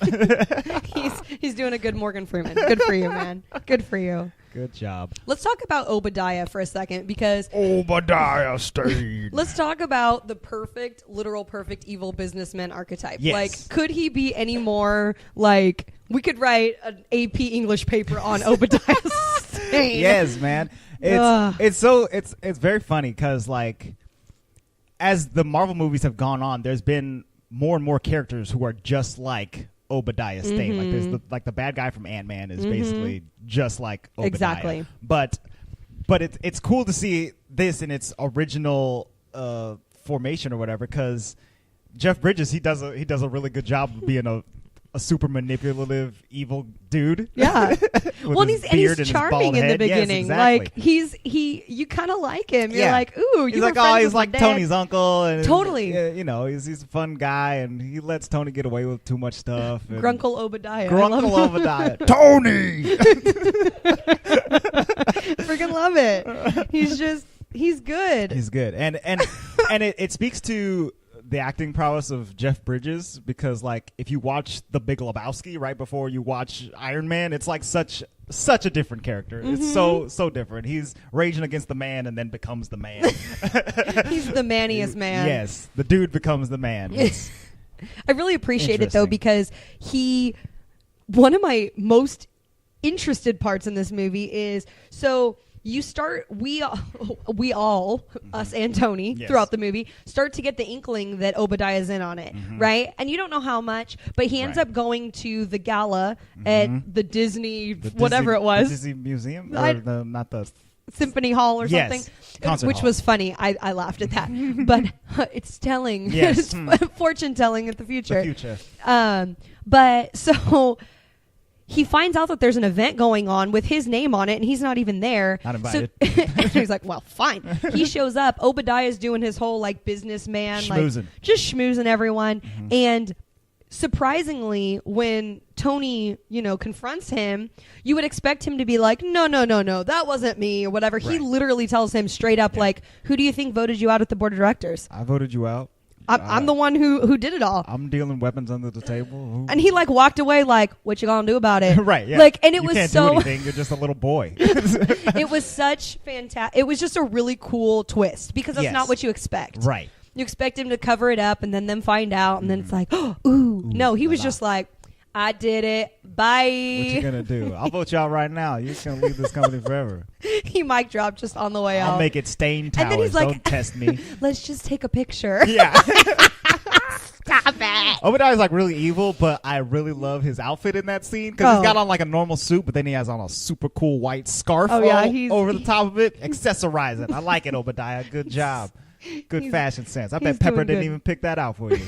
He's doing a good Morgan Freeman. Good for you, man. Good for you. Good job. Let's talk about Obadiah for a second because Obadiah Stane. let's talk about the literal perfect evil businessman archetype. Yes. Like, could he be any more like we could write an AP English paper on Obadiah Stane. Yes, man. It's very funny because like as the Marvel movies have gone on, there's been more and more characters who are just like Obadiah Stane. Like the bad guy from Ant-Man is basically just like Obadiah. Exactly. But it's cool to see this in its original formation or whatever because Jeff Bridges he does a really good job of being a super manipulative evil dude. Yeah. With Well, his and beard he's and his charming bald in the head. Yes, beginning. exactly. Like you kind of like him. You're Yeah. like, ooh, He's you like, were friends he's with my like dad. Tony's uncle, and Totally. he's a fun guy, and he lets Tony get away with too much stuff. And Grunkle Obadiah. I love Grunkle him. Obadiah. Tony! Freaking love it. He's good. He's good, and it speaks to the acting prowess of Jeff Bridges because like if you watch The Big Lebowski right before you watch Iron Man, it's like such a different character. It's so different. He's raging against the man and then becomes the man. He's the manniest man. Yes, the dude becomes the man. It's- I really appreciate it though Interesting. because one of my most interested parts in this movie is we all us and Tony Yes. throughout the movie start to get the inkling that Obadiah's in on it, right? And you don't know how much, but he ends Right. up going to the gala at the Disney the whatever Disney- it was. the Disney Museum, I- or not the Symphony Hall or Yes, something, concert which hall. was funny. I laughed at that, but it's telling. Yes. It's fortune telling at the future. future. But so he finds out that there's an event going on with his name on it, and he's not even there. Not invited. So he's like, well, fine. He shows up. Obadiah's doing his whole like businessman, Schmoozing. like just schmoozing everyone. And surprisingly, when Tony, confronts him, you would expect him to be like, no, that wasn't me or whatever. He Right. literally tells him straight up, like, who do you think voted you out at the board of directors? I voted you out. I'm the one who did it all. I'm dealing weapons under the table. And he like walked away like, what you gonna do about it? Right, yeah. Like, and it you was can't so do anything. You're just a little boy. it was such fantastic. It was just a really cool twist because that's Yes. not what you expect. Right. You expect him to cover it up and then them find out, and then it's like, ooh. No, he was just like, I did it. Bye. What you gonna do? I'll vote you out right now. You're just gonna leave this company forever. He mic dropped just on the way out. I'll make it stain towers. And then he's like, Don't test me. Let's just take a picture. Yeah. Stop it. Obadiah's like really evil, but I really love his outfit in that scene because he's got on like a normal suit, but then he has on a super cool white scarf over the top of it. Accessorize it. I like it, Obadiah. Good job. Good fashion sense. I bet he's Pepper doing didn't good. even pick that out for you.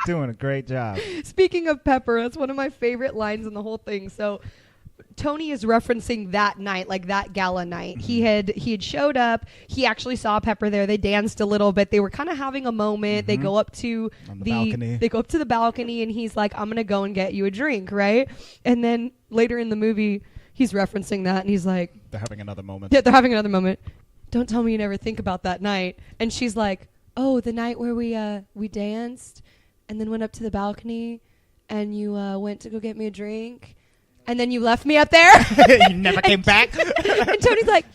Doing a great job. Speaking of Pepper, that's one of my favorite lines in the whole thing. So Tony is referencing that night, like that gala night. He had showed up. He actually saw Pepper there. They danced a little bit. They were kind of having a moment. They go up to On the balcony. They go up to the balcony, and he's like, "I'm gonna go and get you a drink," right? And then later in the movie, he's referencing that, and he's like, They're having another moment. "Yeah, they're having another moment. Don't tell me you never think about that night." And she's like, "Oh, the night where we danced, and then went up to the balcony, and you went to go get me a drink." And then you left me up there. You never came back. And Tony's like,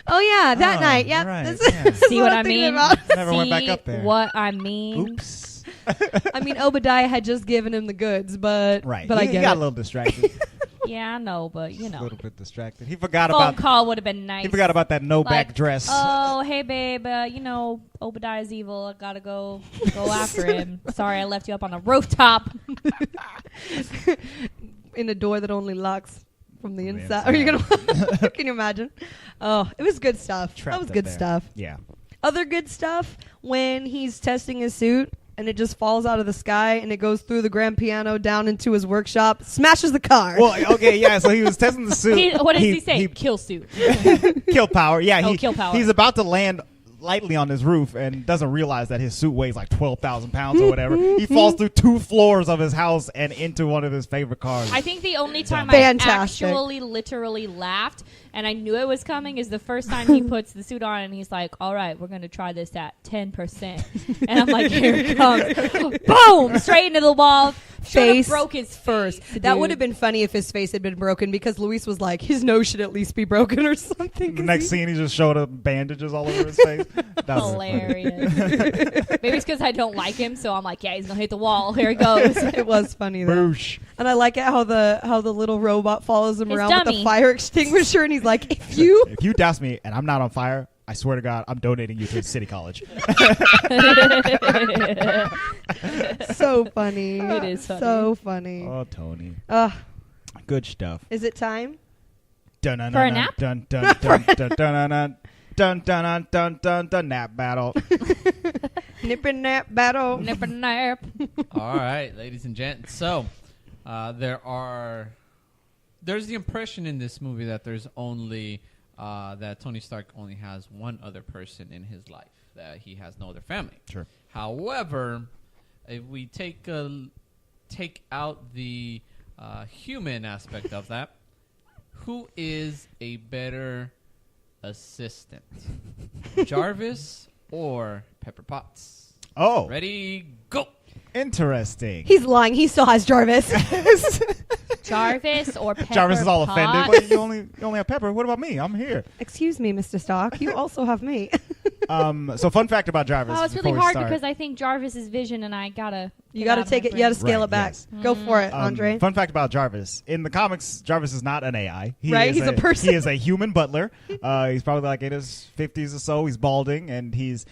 "Oh yeah, that night. Yep. right, This yeah. this is See what I I'm thinking mean? about." Never went back up there. What I mean? Oops. I mean, Obadiah had just given him the goods, but Right. But I he get got it. a little distracted. Yeah, I know, but A little bit distracted. He forgot phone about. call would have been nice. He forgot about that no Like, back dress. Oh, hey babe, Obadiah's evil. I gotta go after him. Sorry, I left you up on the rooftop. In a door that only locks from the From the inside. Are you inside. gonna? Can you imagine? Oh, it was good stuff. Trapped That was up good there. stuff. Yeah. Other good stuff when he's testing his suit and it just falls out of the sky and it goes through the grand piano down into his workshop, smashes the car. Well, okay, yeah. So he was testing the suit. What does he say? Kill suit. Kill power. Yeah. Oh, kill power. He's about to land lightly on his roof and doesn't realize that his suit weighs like 12,000 pounds or whatever. He falls through 2 floors of his house and into one of his favorite cars. I think the only time Fantastic. I actually literally laughed and I knew it was coming is the first time he puts the suit on and he's like, all right, we're going to try this at 10%. And I'm like, here it comes. Boom! Straight into the wall. Face broke his first. face, That dude. would have been funny if his face had been broken because Luis was like, his nose should at least be broken or something. the next scene, he just showed up bandages all over his face. That was hilarious. Maybe it's because I don't like him, so I'm like, yeah, he's gonna hit the wall. Here he goes. It was funny though. Boosh. And I like it how the little robot follows him His around with dummy. the fire extinguisher and he's like, if you If you douse me and I'm not on fire, I swear to God, I'm donating you to City College. so funny. It is funny. So funny. Oh, Tony. Good stuff. Is it time? For a nap? Dun dun dun dun dun dun dun dun dun dun dun nap battle. Nip and nap battle. Nip and nap. All right, ladies and gents. So, there's the impression in this movie that there's only that Tony Stark only has one other person in his life, that he has no other family. Sure. However, if we take out the human aspect of that, who is a better assistant, Jarvis or Pepper Potts? Oh, Ready, go. interesting. He's lying. He still has Jarvis. Jarvis or Pepper Jarvis is all offended. Potts? But you only have Pepper. What about me? I'm here. Excuse me, Mr. Stark. You also have me. So fun fact about Jarvis. Oh, it's before really we hard start. because I think Jarvis's vision, and I gotta. You get got to out of take my it. You got to brain. scale Right, it back. yes. Go for it, Andre. Fun fact about Jarvis. In the comics, Jarvis is not an AI. Right, he's a person. He is a human butler. He's probably like in his 50s or so. He's balding, and he's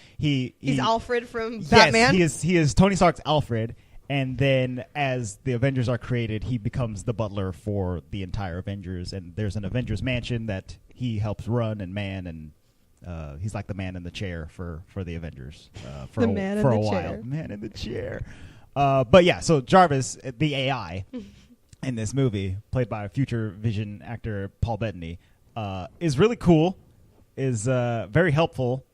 Alfred from yes, Batman. he is Tony Stark's Alfred. And then as the Avengers are created, he becomes the butler for the entire Avengers. And there's an Avengers mansion that he helps run and man, and he's like the man in the chair for the Avengers for The a, man in for the a while. chair. Man in the chair. But yeah, so Jarvis, the AI, in this movie, played by future Vision actor Paul Bettany, is really cool, is very helpful.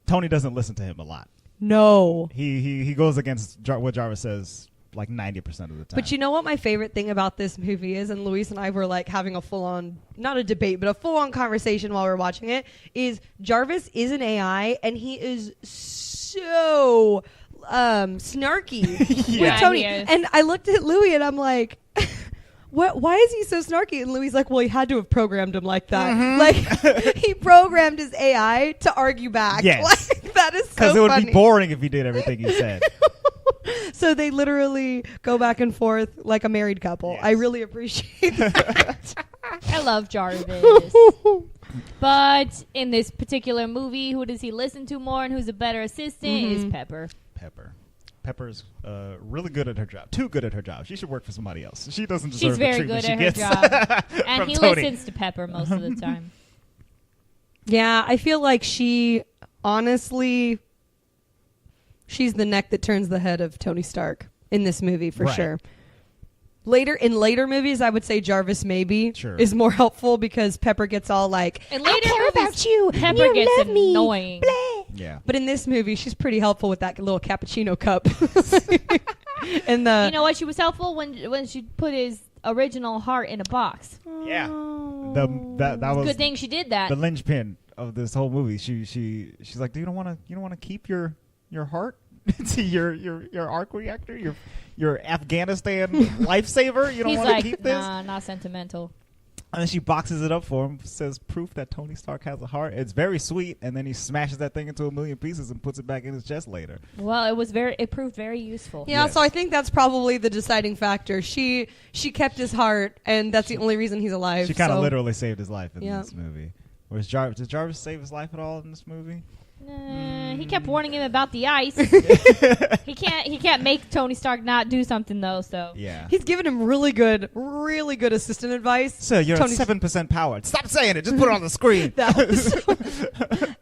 Tony doesn't listen to him a lot. No. He goes against what Jarvis says like 90% of the time. But you know what my favorite thing about this movie is, and Luis and I were like having a full-on, not a debate, but a full-on conversation while we were watching it, is Jarvis is an AI, and he is so snarky with Tony. And I looked at Louis, and I'm like... Why is he so snarky? And Louis like, well, he had to have programmed him like that. Mm-hmm. Like, he programmed his AI to argue back. Yes. Like, that is so because it would funny. be boring if he did everything he said. So they literally go back and forth like a married couple. Yes. I really appreciate that. I love Jarvis. But in this particular movie, who does he listen to more and who's a better assistant is Pepper. Pepper's really good at her job. Too good at her job. She should work for somebody else. She doesn't deserve She's the very treatment good she at her gets job. And from he Tony. listens to Pepper most of the time. Yeah, I feel like she, honestly, she's the neck that turns the head of Tony Stark in this movie for Right. sure. In later movies, I would say Jarvis maybe Sure. is more helpful because Pepper gets all like, In later I care movies, about you. Pepper You gets love me. annoying. Blah. Yeah. But in this movie, she's pretty helpful with that little cappuccino cup. And the You know what? She was helpful when she put his original heart in a box. Yeah. That was Good thing she did that. the linchpin of this whole movie. She's like, you don't want to keep your heart to your arc reactor, your Afghanistan lifesaver. You don't He's want to like, keep this. nah, not sentimental. And then she boxes it up for him, says proof that Tony Stark has a heart. It's very sweet, and then he smashes that thing into a million pieces and puts it back in his chest later. Well, it proved very useful. Yeah, Yes. so I think that's probably the deciding factor. She kept his heart, and that's the only reason he's alive. She kind of so. literally saved his life in Yeah. this movie. Whereas Jarvis, did Jarvis save his life at all in this movie? He kept warning him about the ice. He can't make Tony Stark not do something though. So Yeah. He's given him really good assistant advice. Sir, you're Tony's- at 7% powered. Stop saying it. Just put it on the screen. That was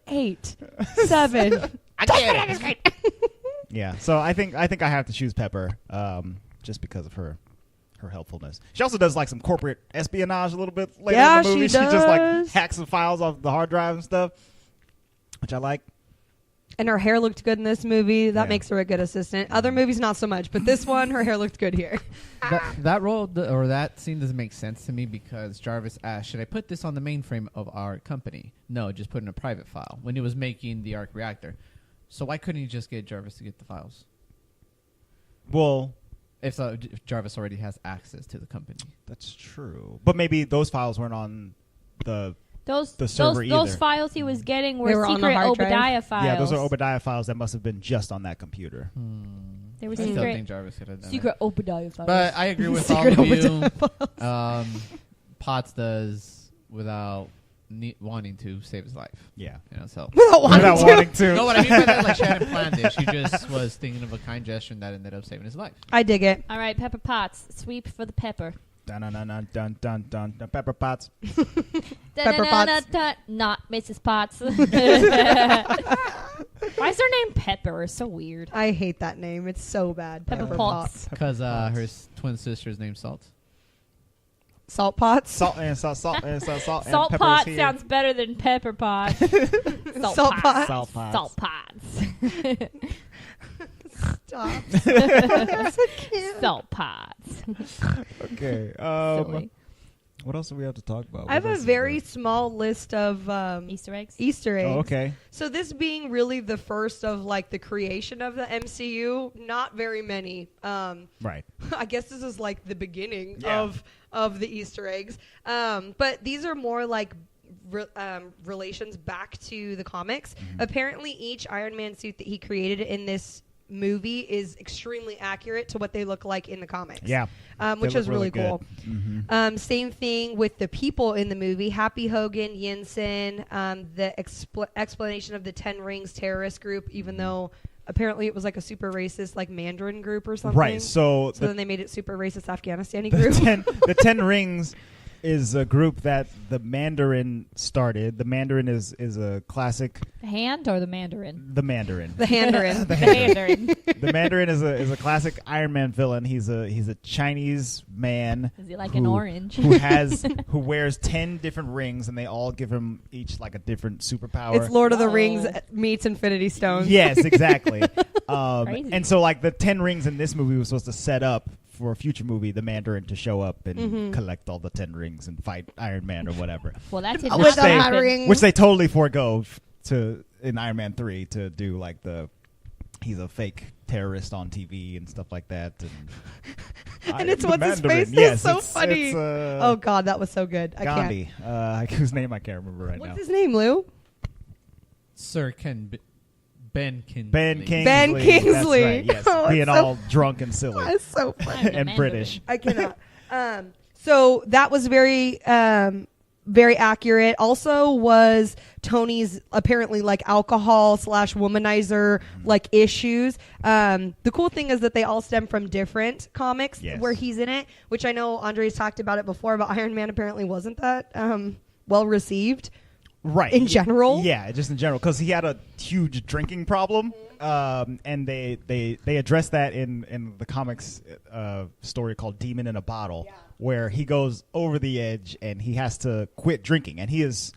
8, 7. I get it. Yeah. So I think I have to choose Pepper, just because of her helpfulness. She also does like some corporate espionage a little bit later Yeah, in the movie. she just like does. hacks the files off the hard drive and stuff, which I like. And her hair looked good in this movie. That Yeah. makes her a good assistant. Other movies, not so much. But this one, her hair looked good here. That role or that scene doesn't make sense to me because Jarvis asked, "Should I put this on the mainframe of our company?" No, just put in a private file when he was making the arc reactor. So why couldn't he just get Jarvis to get the files? Well, If Jarvis already has access to the company. that's true. But maybe those files weren't on the those server those either. files he was getting They were were on the secret hard drive? Obadiah files. Yeah, those are Obadiah files that must have been just on that computer. They were I still secret think Jarvis could have done secret Obadiah files. But I agree with all Secret of you. Obadiah Potts does without wanting to save his life. Yeah. You know, so. Without wanting Without to. wanting to. No, what I mean by that, like she hadn't planned it. She just was thinking of a kind gesture that ended up saving his life. I dig it. All right, Pepper Potts, sweep for the pepper. Dun dun dun dun dun dun dun. Pepper Potts. Pepper Potts. Not Mrs. Potts. Why is her name Pepper? So weird. I hate that name. It's so bad. Pepper Potts. Because her twin sister's named Salt. Salt pots. Salt and salt and Salt pepper is pot here. sounds better than pepper pot. Salt pots. Salt pots. Salt pots. Stop. Salt pots. Okay. Silly. What else do we have to talk about? I have What a else is very there? small list of Easter eggs. Easter eggs. Oh, okay. So this being really the first of like the creation of the MCU, not very many. Right. I guess this is like the beginning Yeah. of the Easter eggs. But these are more like relations back to the comics. Mm-hmm. Apparently, each Iron Man suit that he created in this movie is extremely accurate to what they look like in the comics. Yeah. Which They is look really good. cool. Mm-hmm. Same thing with the people in the movie. Happy Hogan, Yinsen, the explanation of the 10 Rings terrorist group, even though apparently it was like a super racist like Mandarin group or something. Right. So So then they made it super racist Afghanistani the group. the 10 rings is a group that the Mandarin started. The Mandarin is a classic. The hand or the Mandarin? The Mandarin. The Handarin. The Mandarin. The Mandarin is a classic Iron Man villain. He's a Chinese man. Is he like an orange? who wears 10 different rings, and they all give him each like a different superpower. It's Lord of the Whoa. Rings meets Infinity Stones. Yes, exactly. Crazy. And so like the 10 rings in this movie was supposed to set up for a future movie the Mandarin to show up and collect all the 10 rings and fight Iron Man or whatever. Well, that did With not the happen. ring. Which they totally forego in Iron Man 3 to do like he's a fake terrorist on TV and stuff like that. And it's what's his Mandarin. face? Yes, It's so it's, funny. It's, Oh God, that was so good. I can't. Gandhi, whose name I can't remember right now. What's his name, Lou? Sir Ben Kingsley. Ben Kingsley. Ben Kingsley. That's right, yes. Oh, it's Being so- all drunk and silly That's so funny. The and Mandarin. British. I cannot. So that was very, very accurate. Also, was Tony's apparently like alcohol / womanizer like issues. The cool thing is that they all stem from different comics Yes. where he's in it, which I know Andre's talked about it before. But Iron Man apparently wasn't that well received. Right. In general? Yeah, just in general, because he had a huge drinking problem, and they addressed that in the comics story called Demon in a Bottle, where he goes over the edge and he has to quit drinking, and he is,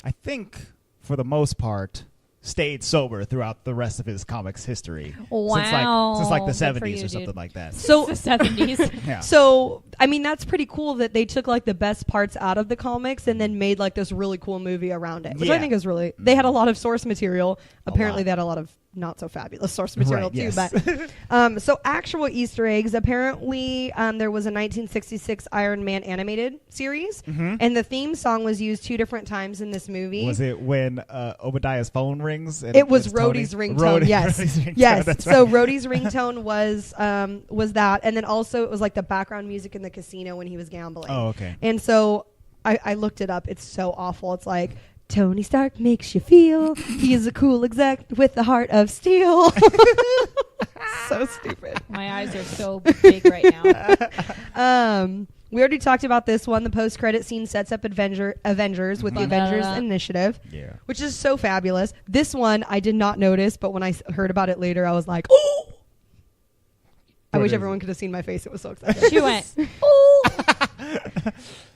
I think, for the most part, stayed sober throughout the rest of his comics history. Wow. Since like the Good for 70s you, or something dude. like that. So The 70s. Yeah. So, I mean, that's pretty cool that they took like the best parts out of the comics and then made like this really cool movie around it, which I Yeah. think is really. They had a lot of source material. Apparently, lot. they had a lot of not so fabulous source material Right, too. yes. But so actual Easter eggs. Apparently, there was a 1966 Iron Man animated series, and the theme song was used 2 different times in this movie. Was it when Obadiah's phone rings? And It was it's Tony? Rhodey's ringtone. Yes, Rhodey's ringtone, yes. that's So right. Rhodey's ringtone was that, and then also it was like the background music in the casino when he was gambling. Oh, okay. And so I looked it up. It's so awful. It's like Tony Stark makes you feel he is a cool exec with the heart of steel. So stupid. My eyes are so big right now. We already talked about this one. The post-credit scene sets up Avengers with the Avengers Initiative, Yeah. which is so fabulous. This one I did not notice, but when I heard about it later, I was like, "Oh!" I What wish is everyone it? could have seen my face. It was so exciting. She went, ooh.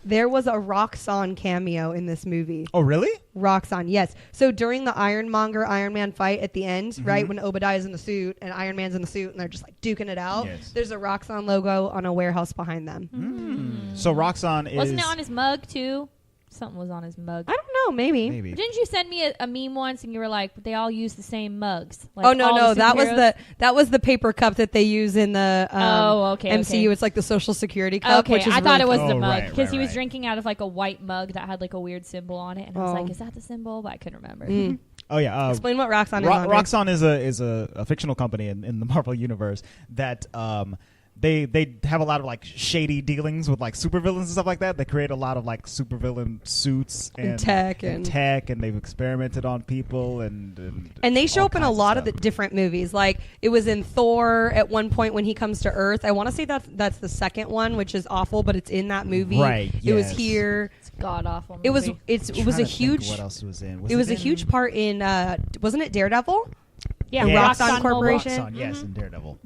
There was a Roxxon cameo in this movie. Oh, really? Roxxon, yes. So during the Ironmonger Iron Man fight at the end, Mm-hmm. right, when Obadiah's in the suit and Iron Man's in the suit and they're just like duking it out, Yes. there's a Roxxon logo on a warehouse behind them. So Roxxon is... Wasn't it on his mug, too? Something was on his mug. I don't know, maybe. Maybe. Didn't you send me a meme once and you were like, they all use the same mugs? Like Oh no, all no, the that was the paper cup that they use in the Okay, MCU. okay. It's like the Social Security cup. Okay, which is I thought really it was cool. the Oh, mug right, because he right, was right. drinking out of like a white mug that had like a weird symbol on it, and I was Oh. like, "Is that the symbol?" But I couldn't remember. Mm. Oh, yeah. Explain what Roxxon is. Andre. Roxxon is a fictional company in the Marvel universe that they have a lot of like shady dealings with like supervillains and stuff like that. They create a lot of like supervillain suits And tech and- they've experimented on people and And they show all up in a kinds lot of the stuff. different movies. Like it was in Thor at one point when he comes to Earth. I want to say that's the second one, which is awful, but it's in that movie. Right, It was yes. here. It's god awful. It was movie. it was Trying a to think huge. what else was in? It was a in- huge part in. Wasn't it Daredevil? yeah, Yeah. Roxxon Mobile. Corporation. Roxxon, yes, in Daredevil.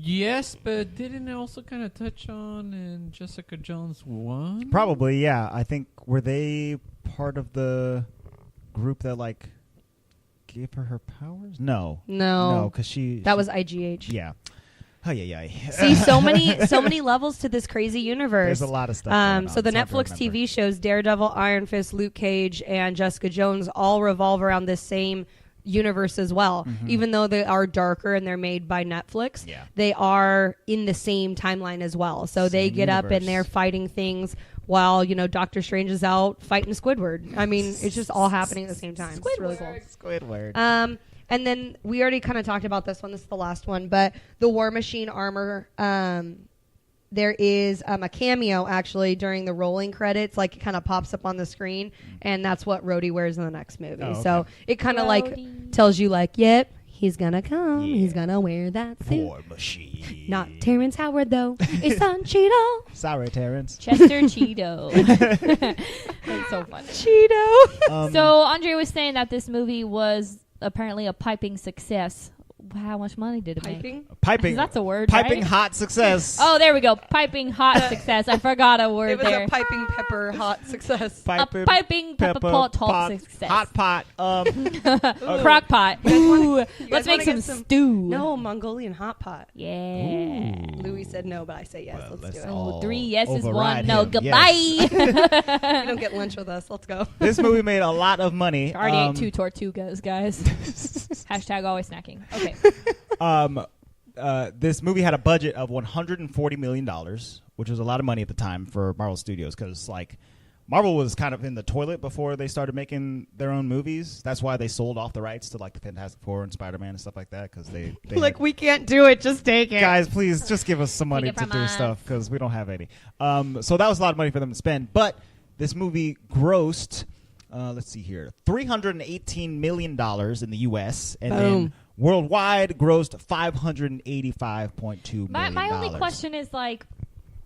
Yes, but didn't it also kind of touch on in Jessica Jones 1? Probably, yeah. I think were they part of the group that like gave her powers? No, No, because that was IGH. yeah. Oh yeah. See, so many levels to this crazy universe. There's a lot of stuff. going So on. the It's hard to Netflix remember. TV shows Daredevil, Iron Fist, Luke Cage, and Jessica Jones all revolve around this same universe as well. Even though they are darker and they're made by Netflix, Yeah. they are in the same timeline as well. So they Same get up universe. and they're fighting things while Doctor Strange is out fighting Squidward. I mean, it's just all happening at the same time. It's really cool. Squidward. And then we already kind of talked about this one. This is the last one, but the War Machine armor. There is a cameo actually during the rolling credits, like it kind of pops up on the screen, and that's what Rhodey wears in the next movie. Oh, okay. So it kind of like Rhodey. tells you, like, yep, He's gonna come. Yeah. He's gonna wear that suit. War Machine. Not Terrence Howard, though. It's on Cheeto. Sorry, Terrence. Chester Cheeto. That's so funny. Cheeto. So Andre was saying that this movie was apparently a piping success. How much money did it make? Piping. That's a word, Piping right? hot success. Oh, there we go. Piping hot success. I forgot a word It was there. a piping pepper hot success. A piping pepper pot hot success. Hot pot. Crock pot. Ooh, let's make wanna some get stew. No, Mongolian hot pot. Yeah. Louis said no, but I say yes. Well, let's do it. Oh, 3 yeses, 1 override no. him. Goodbye. You don't get lunch with us. Let's go. This movie made a lot of money. Already ate 2 tortugas, guys. Hashtag always snacking. Okay. This movie had a budget of $140 million, which was a lot of money at the time for Marvel Studios because, like, Marvel was kind of in the toilet before they started making their own movies. That's why they sold off the rights to, like, the Fantastic Four and Spider-Man and stuff like that because they Like, had, we can't do it. Just take it. guys, please just give us some money Take it to from do us. stuff because we don't have any. So that was a lot of money for them to spend. But this movie grossed, let's see here, $318 million in the U.S. and then worldwide grossed $585.2 million. My only question is, like,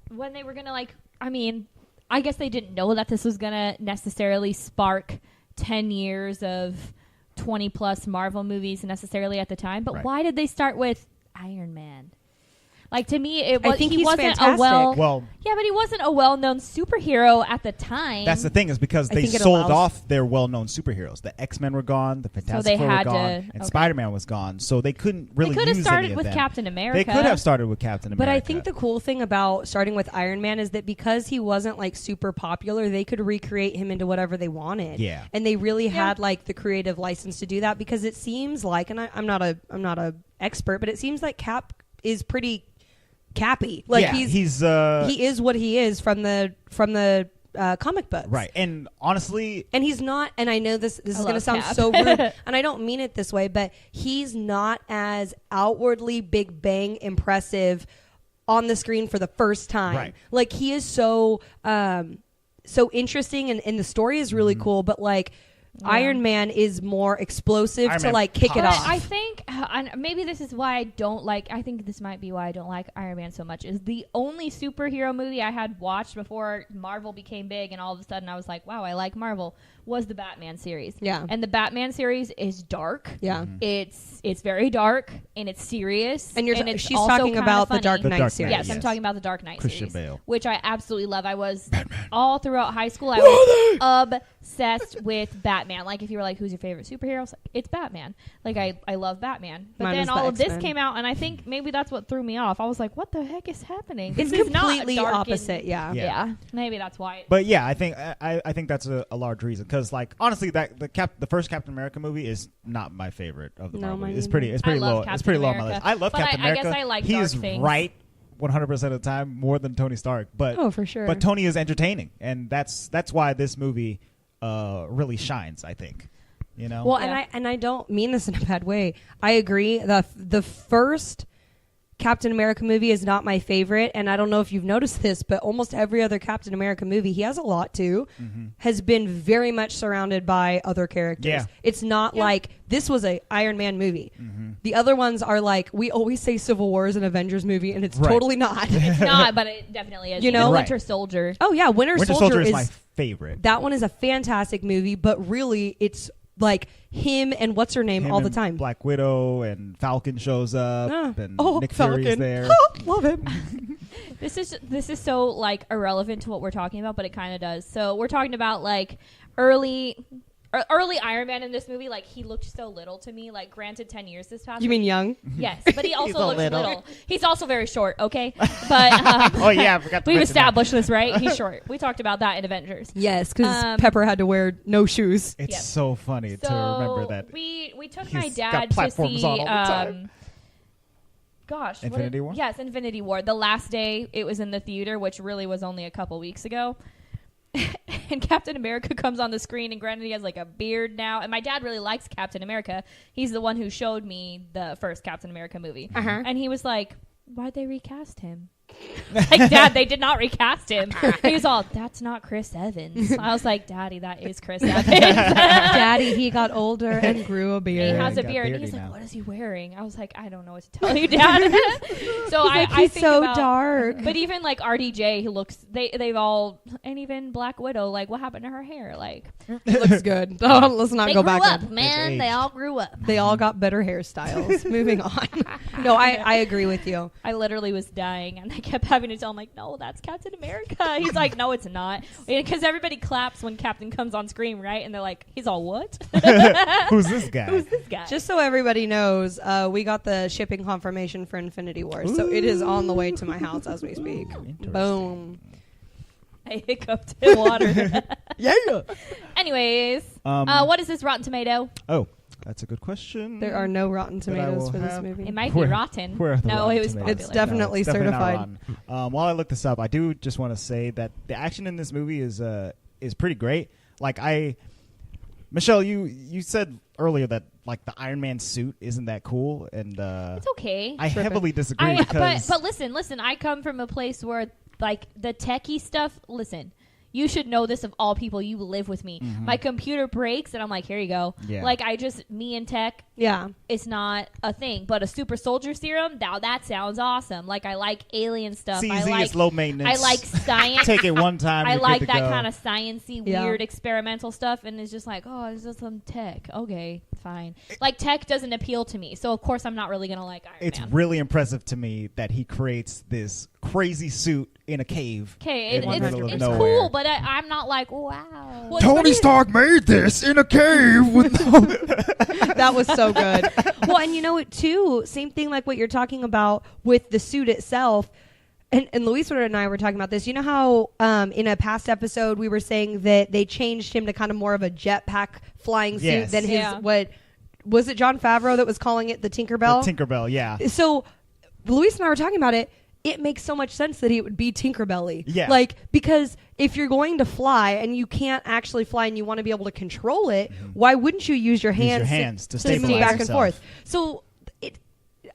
when they were going to, like, I mean, I guess they didn't know that this was going to necessarily spark 10 years of 20-plus Marvel movies necessarily at the time. But Right. why did they start with Iron Man? Like, to me, it I was, think he he's wasn't fantastic. Well, yeah, but he wasn't a well-known superhero at the time. that's the thing is because I they think it sold allows- off their well-known superheroes. The X-Men were gone, the they Fantastic Four were had gone, to- and okay. Spider-Man was gone. So they couldn't really They could have use started any of with them. Captain America. They could have started with Captain America. But I think the cool thing about starting with Iron Man is that because he wasn't like super popular, they could recreate him into whatever they wanted. Yeah. And they really had like the creative license to do that because it seems like, and I'm not a expert, but it seems like Cap is pretty cappy. Like yeah, he is what he is from the comic books. right. And honestly, And he's not, and I know this is going to love sound Cap. so rude, and I don't mean it this way, but he's not as outwardly Big Bang impressive on the screen for the first time. Right. Like he is so interesting, and the story is really cool, but like Iron Man is more explosive Iron to Man like kick it pops. off. I think, and maybe this is why I don't like. I think this might be why I don't like Iron Man so much. Is the only superhero movie I had watched before Marvel became big, and all of a sudden I was like, "Wow, I like Marvel." Was the Batman series? Yeah. and the Batman series is dark. Yeah. It's very dark and it's serious. And it's she's also talking kinda about the funny. Dark The Knight Dark series. Knight, Yes, I'm yes. talking about the Dark Knight Christian series, Bale. which I absolutely love. I was all throughout high school. I was obsessed with Batman. Like, if you were like, "Who's your favorite superhero?" I was like, "It's Batman." Like, I love Batman. But Mine then was the all of this X-Men. came out, and I think maybe that's what threw me off. I was like, "What the heck is happening?" It's This is not completely dark and- opposite. Yeah. Yeah. Maybe that's why. but yeah, I think that's a large reason because, like, honestly, that the first Captain America movie is not my favorite of the No, Marvel mine movies. either. It's pretty I love low. It's Captain pretty low on my America. list. I love But Captain I America. guess I like he dark is things. right 100% of the time more than Tony Stark. But Oh, for sure. But Tony is entertaining, and that's why this movie really shines. I think. You know. Well, Yeah. and I don't mean this in a bad way. I agree. The first Captain America movie is not my favorite, and I don't know if you've noticed this, but almost every other Captain America movie, he has a lot too, has been very much surrounded by other characters. Yeah. It's not like this was a Iron Man movie. The other ones are like, we always say Civil War is an Avengers movie, and it's Right. totally not. It's not, but it definitely is. You know? Even Right. Winter Soldier. Oh yeah, Winter Soldier is my favorite. that one is a fantastic movie, but really it's like him and what's her name Him all the and time. Black Widow and Falcon shows up, and Nick Falcon. Fury's there. Love him. This is so like irrelevant to what we're talking about, but it kind of does. So we're talking about like early Iron Man in this movie. Like, he looked so little to me. Like, granted, 10 years this past. You mean young? Yes, but he also a looks little. little. He's also very short. Okay, but Oh yeah, I forgot to we've mention established this, right? He's short. We talked about that in Avengers. Yes, because Um, Pepper had to wear no shoes. that. It's Yep. so funny to remember that. we took He's my got dad to platforms see. on all the time. Gosh, what Infinity did- War? Yes, Infinity War. The last day it was in the theater, which really was only a couple weeks ago. And Captain America comes on the screen, and granted, he has like a beard now. And my dad really likes Captain America. He's the one who showed me the first Captain America movie, Uh-huh. and he was like, "Why'd they recast him?" Like, Dad, they did not recast him. He was all, that's not Chris Evans. I was like, Daddy, that is Chris Evans. Daddy, he got older and grew a He beard. has a got beard. And beardy he's like, now. what is he wearing? I was like, I don't know what to tell you, Dad. So I He's think so about, dark. But even like RDJ, who looks, they've all, and even Black Widow, like, what happened to her hair? Like, It looks good. Oh, let's not they go grew back. up, in. man. It's They aged. all grew up. They all got better hairstyles. Moving on. No, I agree with you. I literally was dying, and I kept having to tell him, like, no, that's Captain America. He's like, no, it's not. Because everybody claps when Captain comes on screen, right? And they're like, he's all, what? Who's this guy? Who's this guy? Just so everybody knows, we got the shipping confirmation for Infinity War, so it is on the way to my house as we speak. Boom. I hiccuped in water. Yeah. Anyways, what is this Rotten Tomato? Oh, that's a good question. There are no Rotten That I Tomatoes will for this have. movie. It might be Where- rotten. where are the No, Rotten it was Tomatoes? It's popular. definitely it's definitely not certified. rotten. While I look this up, I do just want to say that the action in this movie is pretty great. Like Michelle, you said earlier that like the Iron Man suit isn't that cool, and It's okay. I heavily disagree but because listen. I come from a place where like the techie stuff. Listen, you should know this of all people. You live with me. My computer breaks, and I'm like, here you go. Yeah. Like me and tech. Yeah. It's not a thing, but a super soldier serum. Now that sounds awesome. Like I like alien stuff. it's I easy, like it's low maintenance. I like science. Take it one time. I you're like good to that go. kind of sciencey, Yeah. weird experimental stuff, and it's just like, oh, it's just some tech. Okay, fine. Like tech doesn't appeal to me, so of course I'm not really gonna like Iron It's Man. really impressive to me that he creates this crazy suit in a cave. Okay, in the middle of it's nowhere. cool, but I'm not like, wow. Well, Tony Stark made this in a cave with no. That was so good. Well, and you know what, too? Same thing like what you're talking about with the suit itself. And Luisa and I were talking about this. You know how in a past episode we were saying that they changed him to kind of more of a jetpack flying suit Yes. than his, Yeah. what, was it Jon Favreau that was calling it the Tinkerbell? Tinkerbell, yeah. So Luis and I were talking about it. It makes so much sense that it would be Tinkerbelly. Yeah. Like, because if you're going to fly and you can't actually fly and you want to be able to control it, why wouldn't you use your hands, to move stabilize back and yourself. forth? So it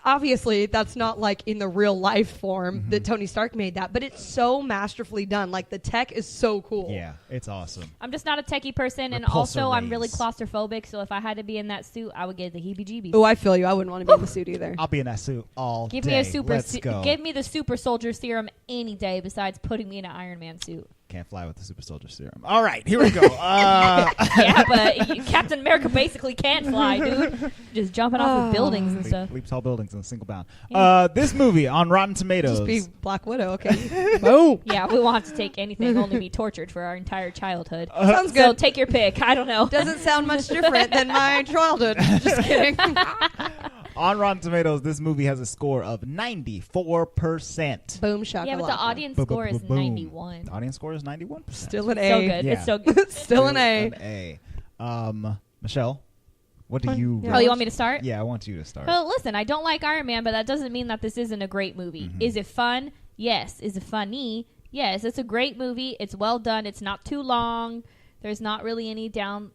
obviously that's not like in the real life form that Tony Stark made that, but it's so masterfully done. Like the tech is so cool. Yeah, it's awesome. I'm just not a techie person, and Repulsor also I'm really rays. claustrophobic. So if I had to be in that suit, I would get the heebie-jeebies. Oh, I feel you. I wouldn't want to be in the suit either. I'll be in that suit all Give day. me a super. Let's go. Give me the super soldier serum any day. Besides putting me in an Iron Man suit. Can't fly with the super soldier serum. All right, here we go. Yeah, but Captain America basically can't fly, dude. Just jumping off of buildings and stuff. Leap tall buildings in a single bound. Yeah. This movie on Rotten Tomatoes. Just be Black Widow, okay? Boom. Yeah, we won't have to take anything. Only be tortured for our entire childhood. Sounds So good. take your pick. I don't know. Doesn't sound much different than my childhood. Just kidding. On Rotten Tomatoes, this movie has a score of 94%. Boom shakalaka. Yeah, but the audience Boom, score boom, is boom, boom. 91. The audience score is 91%. Still an So A. good. Yeah. It's so good. Still an A. An A. Michelle, what do you... Yeah. Oh, you want me to start? Yeah, I want you to start. Well, listen, I don't like Iron Man, but that doesn't mean that this isn't a great movie. Is it fun? Yes. Is it funny? Yes. It's a great movie. It's well done. It's not too long. There's not really any down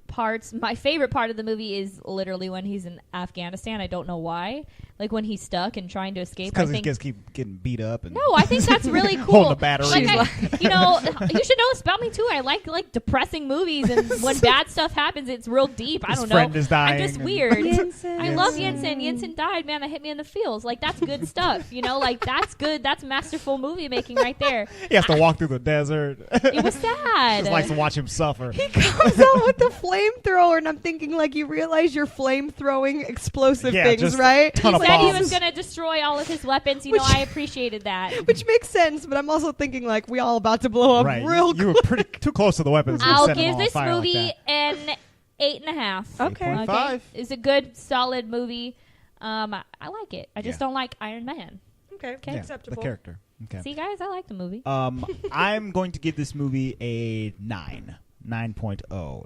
parts. My favorite part of the movie is literally when he's in Afghanistan. I don't know why. Like when he's stuck and trying to escape. Because I he think just keep getting beat up. And no, I think that's really cool. Holding the battery. Like you should know this about me too. I like depressing movies, and when bad stuff happens, it's real deep. I His don't know. friend is dying I'm just and- weird. Jensen. I love Jensen. Jensen died, man. That hit me in the feels. Like that's good stuff. You know, like that's good. That's masterful movie making right there. He has to walk through the desert. It was sad. Just likes to watch him suffer. He comes out with the flamethrower, and I'm thinking, like, you realize you're flame throwing explosive Yeah, things, just right? ton He of said he bombs. was going to destroy all of his weapons. You Which- know, I appreciated that. Which makes sense, but I'm also thinking, like, we all about to blow up Right. real You were quick. pretty too close to the weapons. to I'll set them give on this fire like movie that. an 8.5. Okay. 8.5. It's a good, solid movie. I like it. I just Yeah. don't like Iron Man. Okay, Yeah, acceptable. The character. Okay. See, guys, I like the movie. I'm going to give this movie a 9. 9.0.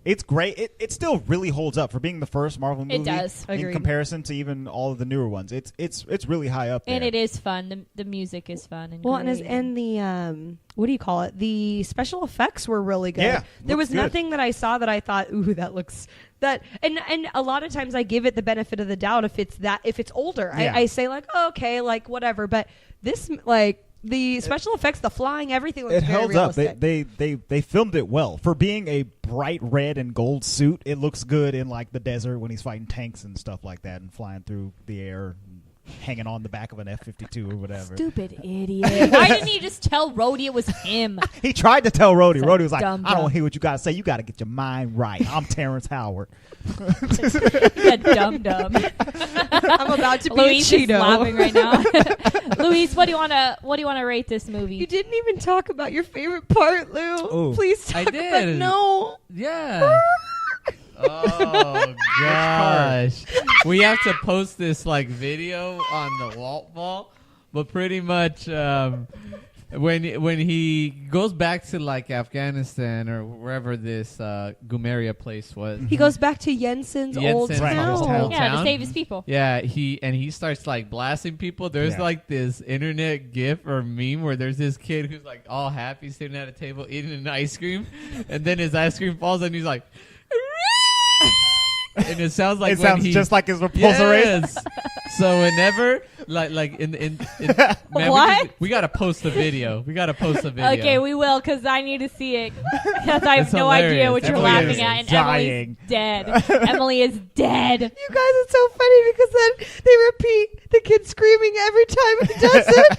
It's great. It still really holds up for being the first Marvel movie. It does. In Agreed. comparison to even all of the newer ones. It's really high up there. And it is fun. The music is fun. And Well, great. and the what do you call it? The special effects were really good. Yeah, there was looks good. nothing that I saw that I thought, ooh, that looks that. And a lot of times I give it the benefit of the doubt if it's older. Yeah. I say like, oh, okay, like whatever. But this like. The special effects, the flying, everything looks It very held realistic. up. They filmed it well. For being a bright red and gold suit, it looks good in like the desert when he's fighting tanks and stuff like that and flying through the air, hanging on the back of an F-52 or whatever. Stupid idiot. Why didn't he just tell Rhodey it was him? He tried to tell Rhodey. It's a Rhodey was like, dumb I don't dumb. hear what you got to say. You got to get your mind right. I'm Terrence Howard. You dumb dumb. I'm about to be Louise a is Cheeto. laughing right now. Louise, what do you want to rate this movie? You didn't even talk about your favorite part, Lou. Ooh. Please talk I about did. No. Yeah. Oh gosh. We have to post this like video on the Walt wall, but pretty much when he goes back to like Afghanistan or wherever this Gumeria place was. He goes back to Jensen's old Jensen's Right, town. old town. yeah, to town. save his people. Yeah, he starts like blasting people. There's Yeah. like this internet gif or meme where there's this kid who's like all happy sitting at a table eating an ice cream, and then his ice cream falls and he's like, and it sounds like It when sounds he, just like his repulsor race. yes. So whenever like in man, What? we gotta post the video. We gotta post the video. Okay, we will because I need to see it because I have It's no idea hilarious. what you're Emily laughing is at, and dying. Emily's dead. Emily is dead. You guys, it's so funny because then they repeat the kid screaming every time he does it.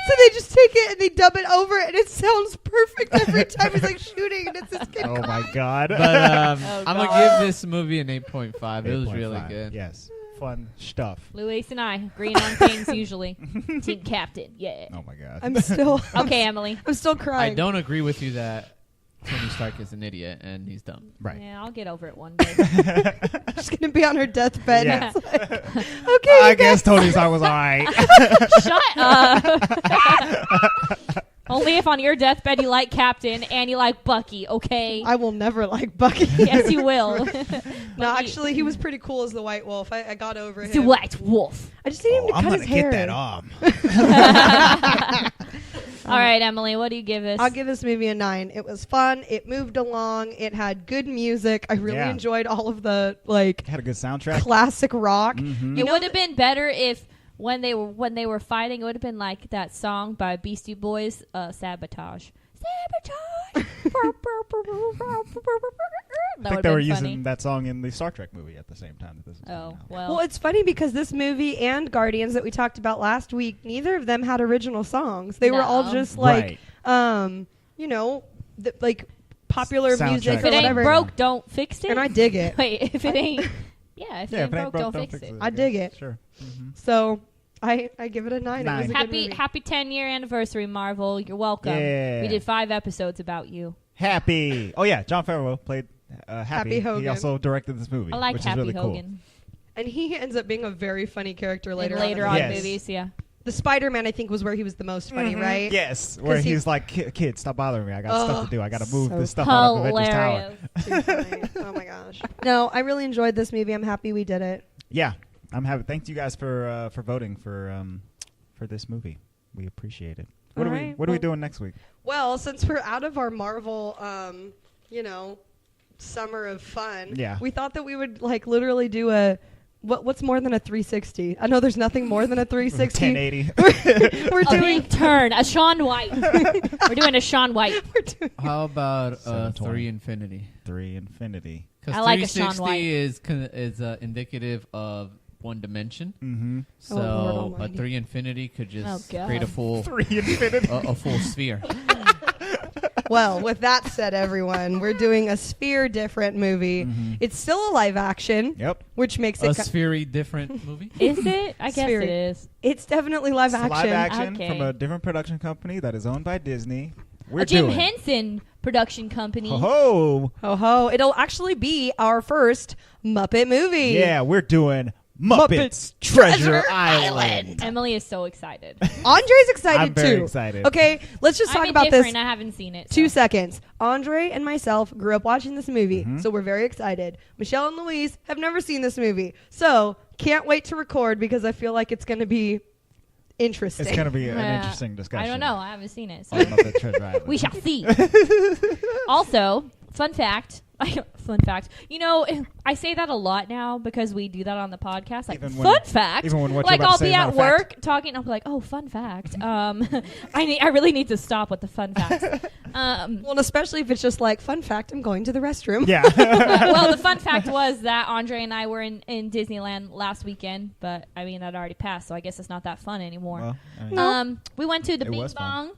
So they just take it and they dub it over, and it sounds perfect every time he's like shooting, and it's this kid. Oh my God. But Oh, I'm God. gonna give this movie an 8.5. It was really 8.5. good. Yes. Fun stuff. Luis and I agreeing on things usually. Team captain, yeah. Oh my God. I'm still Okay, Emily. I'm still I crying. don't agree with you that Tony Stark is an idiot and he's dumb. Right. Yeah, I'll get over it one day. She's gonna be on her deathbed. Yeah. It's like, okay, I you guess Tony Stark was all right. Shut up. Only if on your deathbed you like Captain and you like Bucky, okay? I will never like Bucky. Yes, you will. No, actually, he was pretty cool as the White Wolf. I got over him. The White Wolf. I just need him to I'm cut gonna his hair. get that arm. All right, Emily, what do you give us? I'll give this movie a 9. It was fun. It moved along. It had good music. I really Yeah. enjoyed all of the like Had a good soundtrack. classic rock. Mhm. It would have been better if when they were fighting, it would have been like that song by Beastie Boys, Sabotage. Sabotage. I think they were using that song in the Star Trek movie at the same time. That this was Oh, coming out. well. Well, it's funny because this movie and Guardians that we talked about last week, neither of them had original songs. They were all No. just like, Right. you know, like popular Soundtrack. music if or it ain't whatever. broke, don't fix it. And I dig it. Wait, if it ain't, yeah, if it ain't broke, don't fix it. I dig it. Sure. Mm-hmm. So I give it a 9. It was a 9. good Happy movie. happy 10-year anniversary, Marvel. You're welcome. Yeah. We did 5 episodes about you. Happy. Oh yeah, John Favreau played Happy. Happy Hogan. He also directed this movie, I like which Happy is really Hogan. And he ends up being a very funny character later And on. later in on the Yes. movies, yeah. The Spider-Man, I think, was where he was the most funny, cool. right? Yes, where 'Cause he- he's like, "Kid, stop bothering me. I got stuff to do. I got to move so this stuff out of Avengers Tower." Hilarious. Too funny. Oh my gosh. No, I really enjoyed this movie. I'm happy we did it. Yeah, I'm happy. Thank you guys for voting for this movie. We appreciate it. What All are we right, What are we well- doing next week? Well, since we're out of our Marvel, summer of fun, Yeah. we thought that we would like literally do a what's more than a 360? I know there's nothing more than a 360. 1080. We're A doing. big turn. A Sean White. We're doing a Sean White. We're doing. How about 720. 3 Infinity? 3 Infinity. I like a Sean 360 is indicative of one dimension. Mm-hmm. So Lord a almighty. 3 Infinity could just Oh, God. create a full 3 Infinity. a full sphere. Well, with that said, everyone, we're doing a Sphere different movie. Mhm. It's still a live action, Yep. which makes A it. sphere different movie. Is it? I guess Sphere. it is. It's definitely live It's action. live action Okay. from a different production company that is owned by Disney. We're A Jim doing. Henson production company. Ho ho! Ho ho! It'll actually be our first Muppet movie. Yeah, we're doing Muppets Treasure Island. Emily is so excited. Andre's excited I'm very too. excited. Okay, let's just talk I'm about indifferent. this. I haven't seen it. 2 so. seconds. Andre and myself grew up watching this movie, Mm-hmm. so we're very excited. Michelle and Louise have never seen this movie, so can't wait to record because I feel like it's going to be interesting. It's going to be an Yeah. interesting discussion. I don't know. I haven't seen it. So on Muppet Treasure Island. we shall see. Also, fun fact. Fun fact. You know, I say that a lot now because we do that on the podcast. Like, Even when- fun fact. even when what you're like, about to I'll say be is not at a fact. work talking. I'll be like, oh, fun fact. I really need to stop with the fun facts. Well, and especially if it's just like, fun fact, I'm going to the restroom. Yeah. Well, the fun fact was that Andre and I were in Disneyland last weekend, but I mean, that already passed, so I guess it's not that fun anymore. Well, I mean, We went to the It Bing was fun.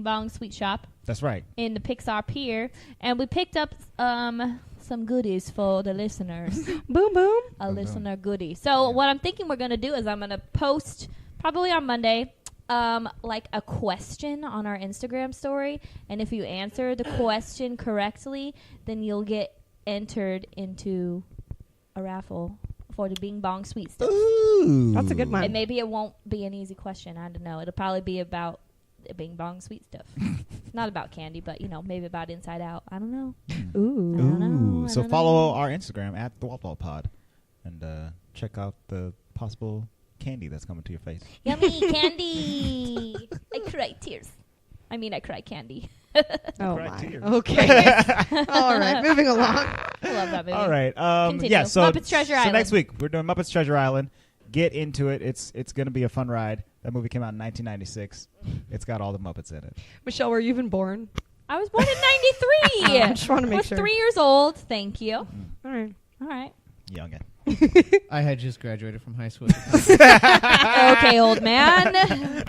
Bong, sweet shop that's right. in the Pixar Pier, and we picked up some goodies for the listeners. Boom, boom. A listener goodie. So what I'm thinking we're gonna do is I'm gonna post probably on Monday, like a question on our Instagram story, and if you answer the question correctly, then you'll get entered into a raffle for the Bing Bong sweet stuff. Ooh. That's a good one. And maybe it won't be an easy question. I don't know. It'll probably be about the Bing Bong sweet stuff. Not about candy, but maybe about Inside Out. I don't know. Ooh. I don't know. I So don't follow know. our Instagram at the Walt Pod and check out the possible candy that's coming to your face. Yummy candy. I cry tears. I mean, I cry candy. Oh, Cry my. tears. Okay. All right, moving along. I love that movie. All right. Continue. Yeah. So Muppets Treasure so Island. next week we're doing Muppets Treasure Island. Get into it. It's going to be a fun ride. That movie came out in 1996. It's got all the Muppets in it. Michelle, were you even born? I was born in 93. I just want to I make was sure. 3 years old. Thank you. All right. All right. Youngin. I had just graduated from high school. At the time. Okay, old man.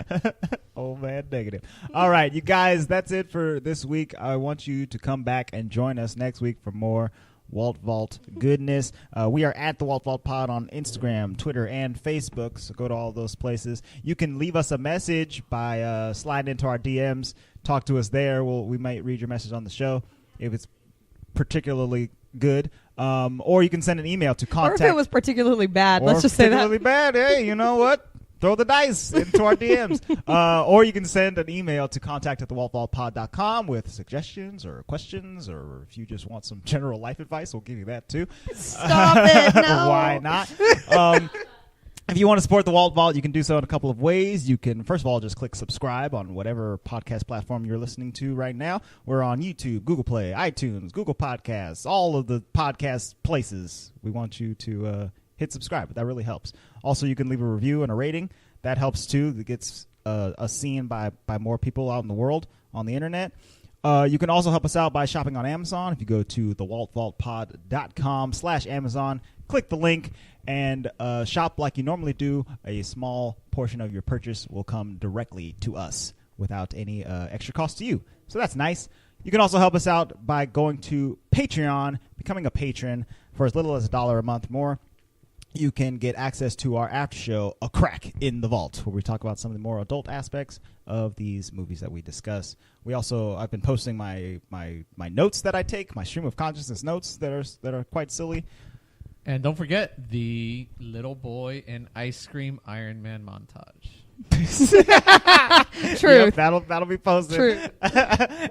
Old man negative. All right, you guys, that's it for this week. I want you to come back and join us next week for more Walt Vault goodness. We are at the Walt Vault Pod on Instagram, Twitter, and Facebook, so go to all those places. You can leave us a message by sliding into our DMs. Talk to us there. We might read your message on the show if it's particularly good. Or you can send an email to Or contact. if it was particularly bad, Or let's just say particularly that. bad. Hey, you know what? Throw the dice into our DMs. Or you can send an email to contact@thewaltvaultpod.com with suggestions or questions, or if you just want some general life advice, we'll give you that too. Stop it. No. Why not? If you want to support the Walt Vault, you can do so in a couple of ways. You can, first of all, just click subscribe on whatever podcast platform you're listening to right now. We're on YouTube, Google Play, iTunes, Google Podcasts, all of the podcast places. We want you to hit subscribe. That really helps. Also, you can leave a review and a rating. That helps too. It gets us seen by more people out in the world on the internet. You can also help us out by shopping on Amazon. If you go to thewaltvaultpod.com/Amazon, click the link and shop like you normally do. A small portion of your purchase will come directly to us without any extra cost to you. So that's nice. You can also help us out by going to Patreon, becoming a patron for as little as $1 a month more. You can get access to our after show, A Crack in the Vault, where we talk about some of the more adult aspects of these movies that we discuss. I've been posting my notes that I take, my stream of consciousness notes that are quite silly. And don't forget the little boy and ice cream Iron Man montage. Truth. Yep, that'll be posted Truth.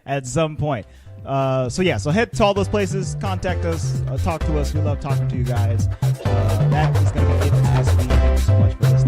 at some point. So head to all those places, contact us, talk to us. We love talking to you guys. That is going to be it for this week. Thank you so much for listening.